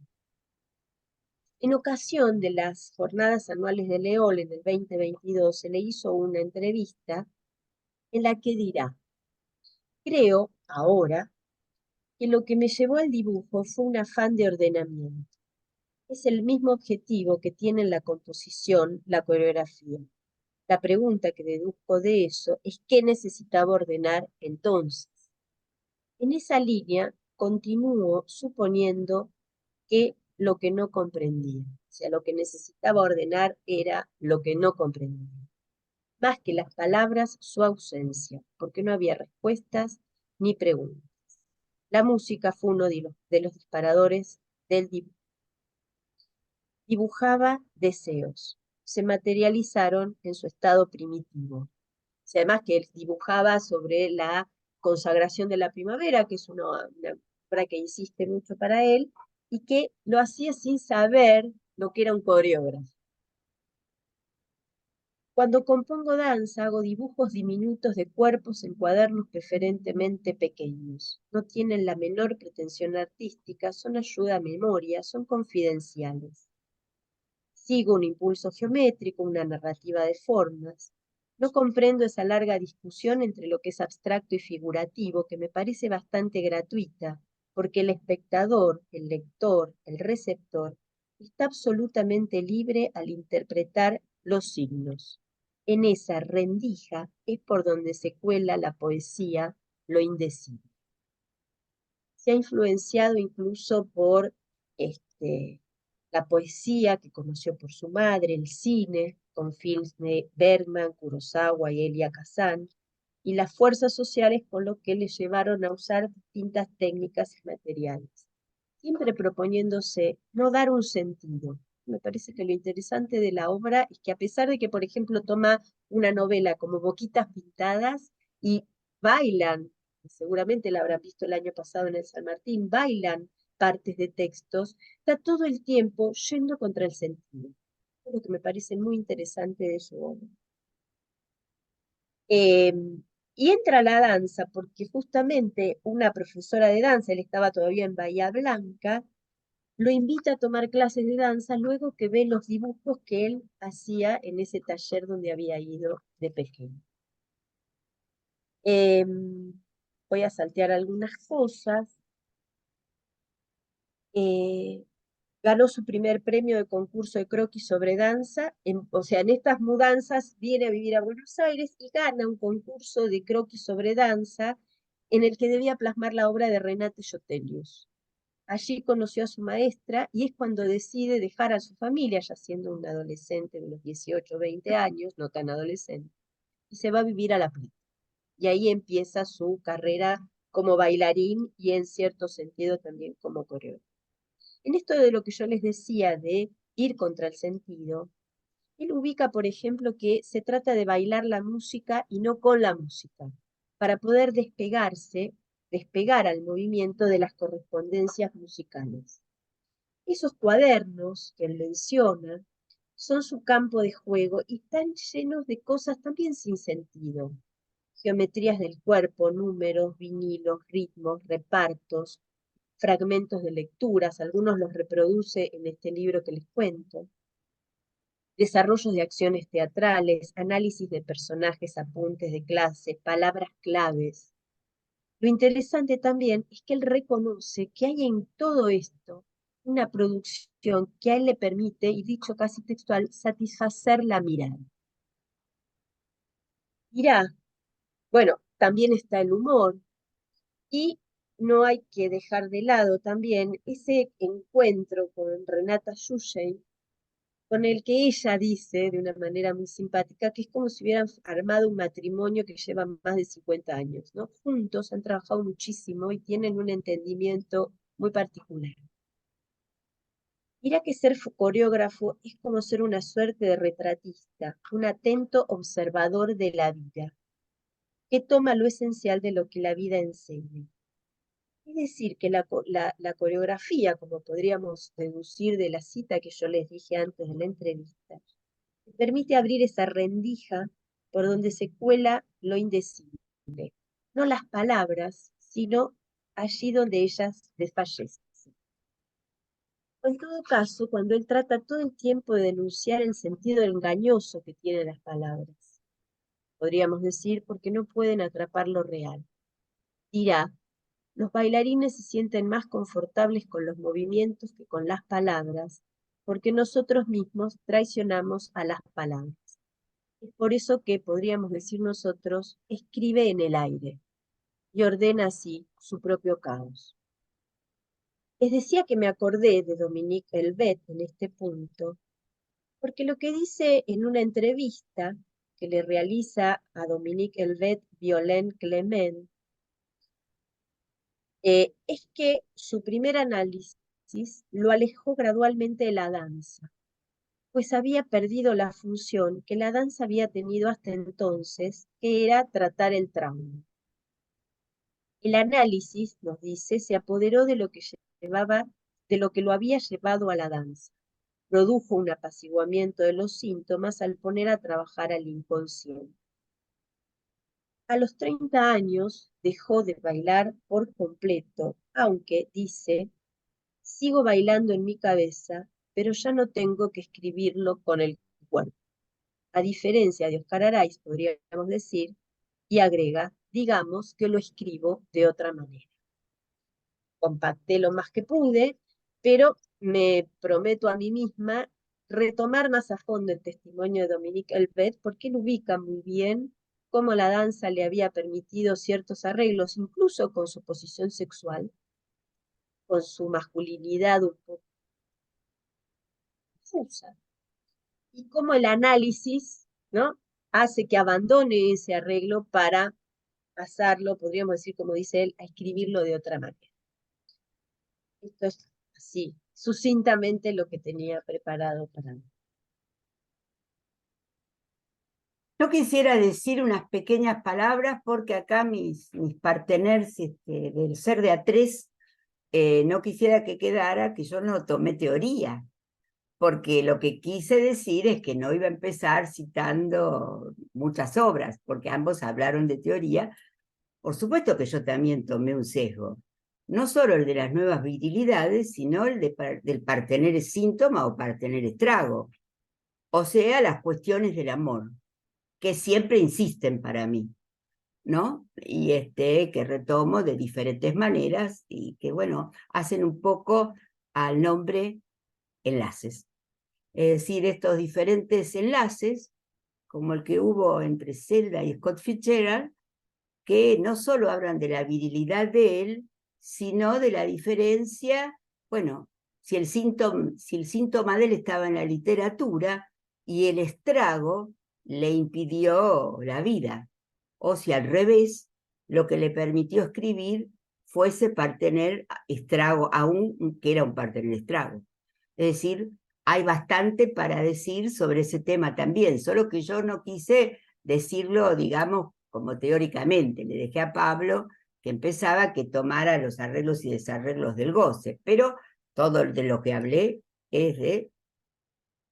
En ocasión de las jornadas anuales de Leol en el 2022, se le hizo una entrevista en la que dirá: creo ahora que lo que me llevó al dibujo fue un afán de ordenamiento. Es el mismo objetivo que tiene en la composición la coreografía. La pregunta que deduzco de eso es qué necesitaba ordenar entonces. En esa línea continúo suponiendo que lo que no comprendía, o sea, lo que necesitaba ordenar era lo que no comprendía. Más que las palabras, su ausencia, porque no había respuestas ni preguntas. La música fue uno de los disparadores del dibujo. Dibujaba deseos, se materializaron en su estado primitivo. O sea, además que él dibujaba sobre la consagración de la primavera, que es una obra que hiciste mucho para él, y que lo hacía sin saber lo que era un coreógrafo. Cuando compongo danza, hago dibujos diminutos de cuerpos en cuadernos preferentemente pequeños. No tienen la menor pretensión artística, son ayuda a memoria, son confidenciales. Sigo un impulso geométrico, una narrativa de formas. No comprendo esa larga discusión entre lo que es abstracto y figurativo, que me parece bastante gratuita, porque el espectador, el lector, el receptor, está absolutamente libre al interpretar los signos. En esa rendija es por donde se cuela la poesía, lo indecible. Se ha influenciado incluso por la poesía que conoció por su madre, el cine, con films de Bergman, Kurosawa y Elia Kazan, y las fuerzas sociales con lo que le llevaron a usar distintas técnicas y materiales, siempre proponiéndose no dar un sentido. Me parece que lo interesante de la obra es que a pesar de que, por ejemplo, toma una novela como Boquitas Pintadas y bailan, seguramente la habrán visto el año pasado en el San Martín, bailan partes de textos, está todo el tiempo yendo contra el sentido. Es lo que me parece muy interesante de su obra. Y entra la danza porque justamente una profesora de danza, él estaba todavía en Bahía Blanca, lo invita a tomar clases de danza luego que ve los dibujos que él hacía en ese taller donde había ido de pequeño. Voy a saltear algunas cosas. Ganó su primer premio de concurso de croquis sobre danza, o sea, en estas mudanzas viene a vivir a Buenos Aires y gana un concurso de croquis sobre danza en el que debía plasmar la obra de Renate Jotelius. Allí conoció a su maestra y es cuando decide dejar a su familia, ya siendo un adolescente de unos 18 o 20 años, no tan adolescente, y se va a vivir a La Plata. Y ahí empieza su carrera como bailarín y en cierto sentido también como coreógrafo. En esto de lo que yo les decía de ir contra el sentido, él ubica, por ejemplo, que se trata de bailar la música y no con la música, para poder despegar al movimiento de las correspondencias musicales. Esos cuadernos que él menciona son su campo de juego y están llenos de cosas también sin sentido. Geometrías del cuerpo, números, vinilos, ritmos, repartos, fragmentos de lecturas, algunos los reproduce en este libro que les cuento. Desarrollos de acciones teatrales, análisis de personajes, apuntes de clase, palabras claves. Lo interesante también es que él reconoce que hay en todo esto una producción que a él le permite, y dicho casi textual, satisfacer la mirada. Mirá, bueno, también está el humor, y no hay que dejar de lado también ese encuentro con Renata Yushey, con el que ella dice de una manera muy simpática que es como si hubieran armado un matrimonio que lleva más de 50 años, ¿no? Juntos han trabajado muchísimo y tienen un entendimiento muy particular. Mira que ser coreógrafo es como ser una suerte de retratista, un atento observador de la vida, que toma lo esencial de lo que la vida enseña. Es decir, que la coreografía, como podríamos deducir de la cita que yo les dije antes de la entrevista, permite abrir esa rendija por donde se cuela lo indecible, no las palabras, sino allí donde ellas desfallecen. En todo caso, cuando él trata todo el tiempo de denunciar el sentido engañoso que tienen las palabras, podríamos decir, porque no pueden atrapar lo real. Dirá, los bailarines se sienten más confortables con los movimientos que con las palabras, porque nosotros mismos traicionamos a las palabras. Es por eso que podríamos decir nosotros, escribe en el aire y ordena así su propio caos. Les decía que me acordé de Dominique Elvet en este punto, porque lo que dice en una entrevista que le realiza a Dominique Elvet Violaine Clement, es que su primer análisis lo alejó gradualmente de la danza, pues había perdido la función que la danza había tenido hasta entonces, que era tratar el trauma. El análisis, nos dice, se apoderó de lo que lo había llevado a la danza. Produjo un apaciguamiento de los síntomas al poner a trabajar al inconsciente. A los 30 años dejó de bailar por completo, aunque, dice, sigo bailando en mi cabeza, pero ya no tengo que escribirlo con el cuerpo. A diferencia de Oscar Araiz, podríamos decir, y agrega, digamos que lo escribo de otra manera. Compacté lo más que pude, pero me prometo a mí misma retomar más a fondo el testimonio de Dominique Elvet, porque él ubica muy bien cómo la danza le había permitido ciertos arreglos, incluso con su posición sexual, con su masculinidad un poco confusa, y cómo el análisis, ¿no?, hace que abandone ese arreglo para pasarlo, podríamos decir, como dice él, a escribirlo de otra manera. Esto es así, sucintamente lo que tenía preparado para mí. Yo quisiera decir unas pequeñas palabras porque acá mis parteners del ser de A3 no quisiera que quedara que yo no tomé teoría, porque lo que quise decir es que no iba a empezar citando muchas obras, porque ambos hablaron de teoría. Por supuesto que yo también tomé un sesgo, no solo el de las nuevas virilidades, sino el del partener síntoma o partener estrago, o sea, las cuestiones del amor, que siempre insisten para mí, ¿no? Y que retomo de diferentes maneras y que, bueno, hacen un poco al nombre enlaces. Es decir, estos diferentes enlaces, como el que hubo entre Zelda y Scott Fitzgerald, que no solo hablan de la virilidad de él, sino de la diferencia, bueno, si el síntoma de él estaba en la literatura y el estrago le impidió la vida, o si al revés, lo que le permitió escribir fuese partener estrago, aún que era un partener estrago. Es decir, hay bastante para decir sobre ese tema también, solo que yo no quise decirlo, digamos, como teóricamente. Le dejé a Pablo que empezaba que tomara los arreglos y desarreglos del goce, pero todo de lo que hablé es de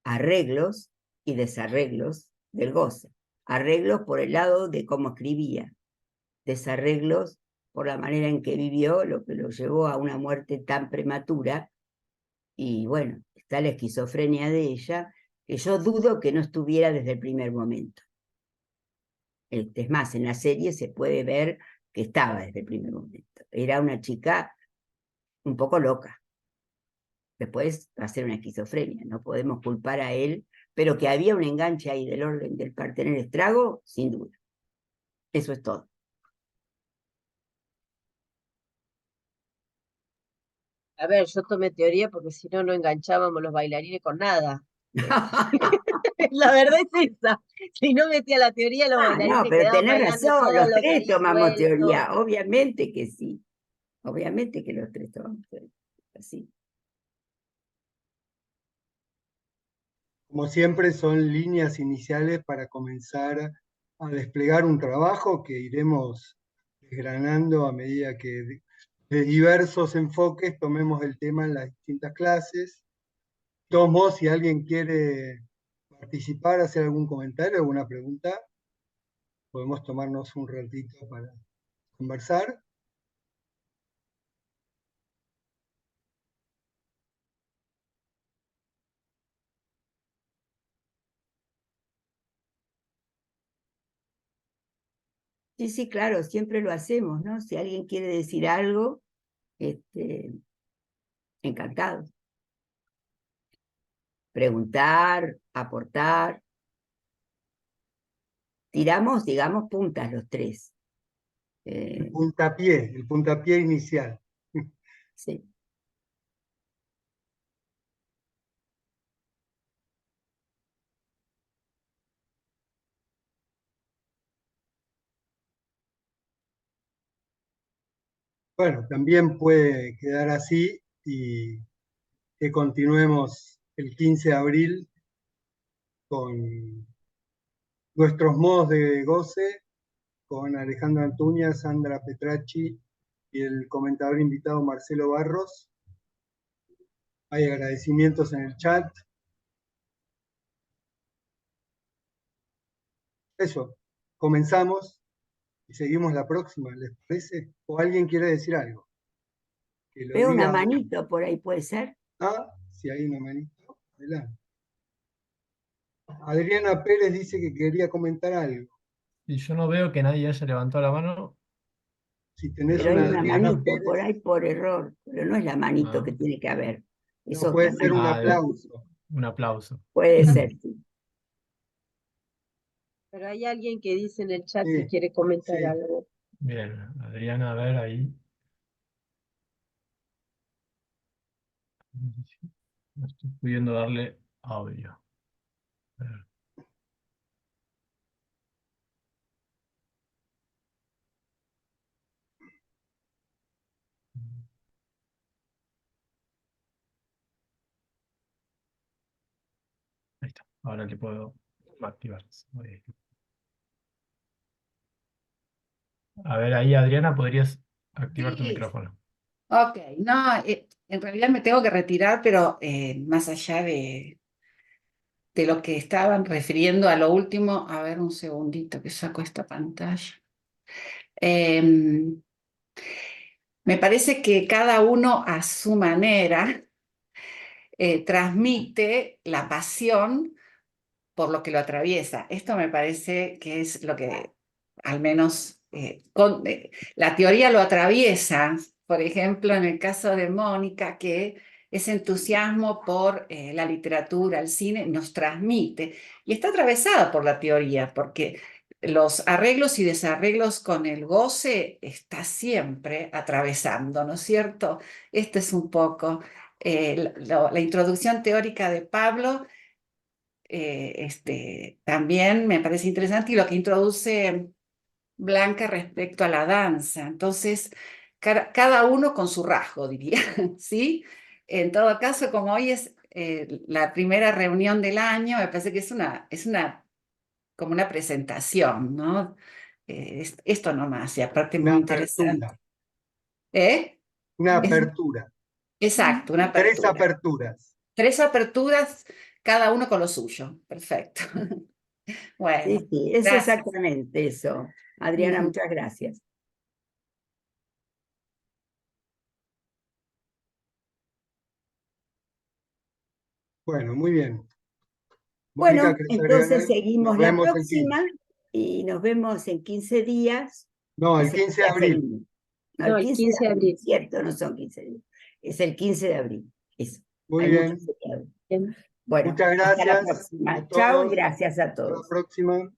arreglos y desarreglos del goce. Arreglos por el lado de cómo escribía, desarreglos por la manera en que vivió, lo que lo llevó a una muerte tan prematura. Y bueno, está la esquizofrenia de ella, que yo dudo que no estuviera desde el primer momento. Es más, en la serie se puede ver que estaba desde el primer momento. Era una chica un poco loca. Después va a ser una esquizofrenia, no podemos culpar a él, pero que había un enganche ahí del orden del partener estrago, sin duda. Eso es todo. A ver, yo tomé teoría porque si no, no enganchábamos los bailarines con nada. La verdad es esa. Si no metía la teoría, los No, bailarines pero quedaban tenés bailando razón, todo los lo que tres había tomamos suelto. teoría, obviamente que sí. Obviamente que los tres tomamos teoría. Así. Como siempre, son líneas iniciales para comenzar a desplegar un trabajo que iremos desgranando a medida que de diversos enfoques tomemos el tema en las distintas clases. De todos modos, si alguien quiere participar, hacer algún comentario, alguna pregunta, podemos tomarnos un ratito para conversar. Sí, sí, claro, siempre lo hacemos, ¿no? Si alguien quiere decir algo, encantado. Preguntar, aportar. Tiramos, digamos, puntas los tres. El puntapié inicial. Sí. Bueno, también puede quedar así y que continuemos el 15 de abril con nuestros modos de goce, con Alejandra Antuña, Sandra Petracci y el comentador invitado Marcelo Barros. Hay agradecimientos en el chat. Eso, comenzamos y seguimos la próxima, ¿les parece? ¿O alguien quiere decir algo? Que lo Veo una diga. manito por ahí, ¿puede ser? Ah, si hay una manito, adelante. Adriana Pérez dice que quería comentar algo. Y yo no veo que nadie haya levantado la mano. Si tenés Pero hay una una Adriana manito por Pérez, ahí por error, pero no es la manito Ah, que tiene que haber, es no otra puede ser un manito. aplauso. un aplauso. Puede ser, sí. Pero hay alguien que dice en el chat que Sí, quiere comentar sí. algo. Bien, Adriana, a ver ahí. No estoy pudiendo darle audio. A ver. Ahí está. Ahora le puedo activar. A ver, ahí Adriana, podrías activar tu Sí. micrófono. Ok, no, en realidad me tengo que retirar, pero más allá de lo que estaban refiriendo a lo último, a ver un segundito que saco esta pantalla. Me parece que cada uno a su manera transmite la pasión por lo que lo atraviesa. Esto me parece que es lo que, al menos, la teoría lo atraviesa. Por ejemplo, en el caso de Mónica, que ese entusiasmo por la literatura, el cine, nos transmite. Y está atravesada por la teoría, porque los arreglos y desarreglos con el goce está siempre atravesando, ¿no es cierto? Este es un poco la introducción teórica de Pablo. También me parece interesante y lo que introduce Blanca respecto a la danza. Entonces, cada uno con su rasgo, diría, ¿sí? En todo caso, como hoy es la primera reunión del año, me parece que es como una presentación, ¿no? Esto nomás, y aparte Una muy interesante. apertura. ¿Eh? Una Es- apertura. exacto, una Tres apertura. aperturas. 3 aperturas, cada uno con lo suyo. Perfecto. Bueno, Sí, sí, es gracias. exactamente eso. Adriana, Ujú. muchas gracias. Bueno, muy bien. Mónica Bueno, entonces Cresariana, nos seguimos la vemos el próxima 15. y nos vemos en 15 días. No, el Ese 15 de día abril. seguimos. No, No, el el 15 15 de de abril, abril. cierto, no son 15 días. Es el 15 de abril. Eso. Muy Hay muchos bien. feriados. Bien. Bueno, Muchas hasta la gracias a próxima. Chao y todos. gracias a Hasta la todos. próxima.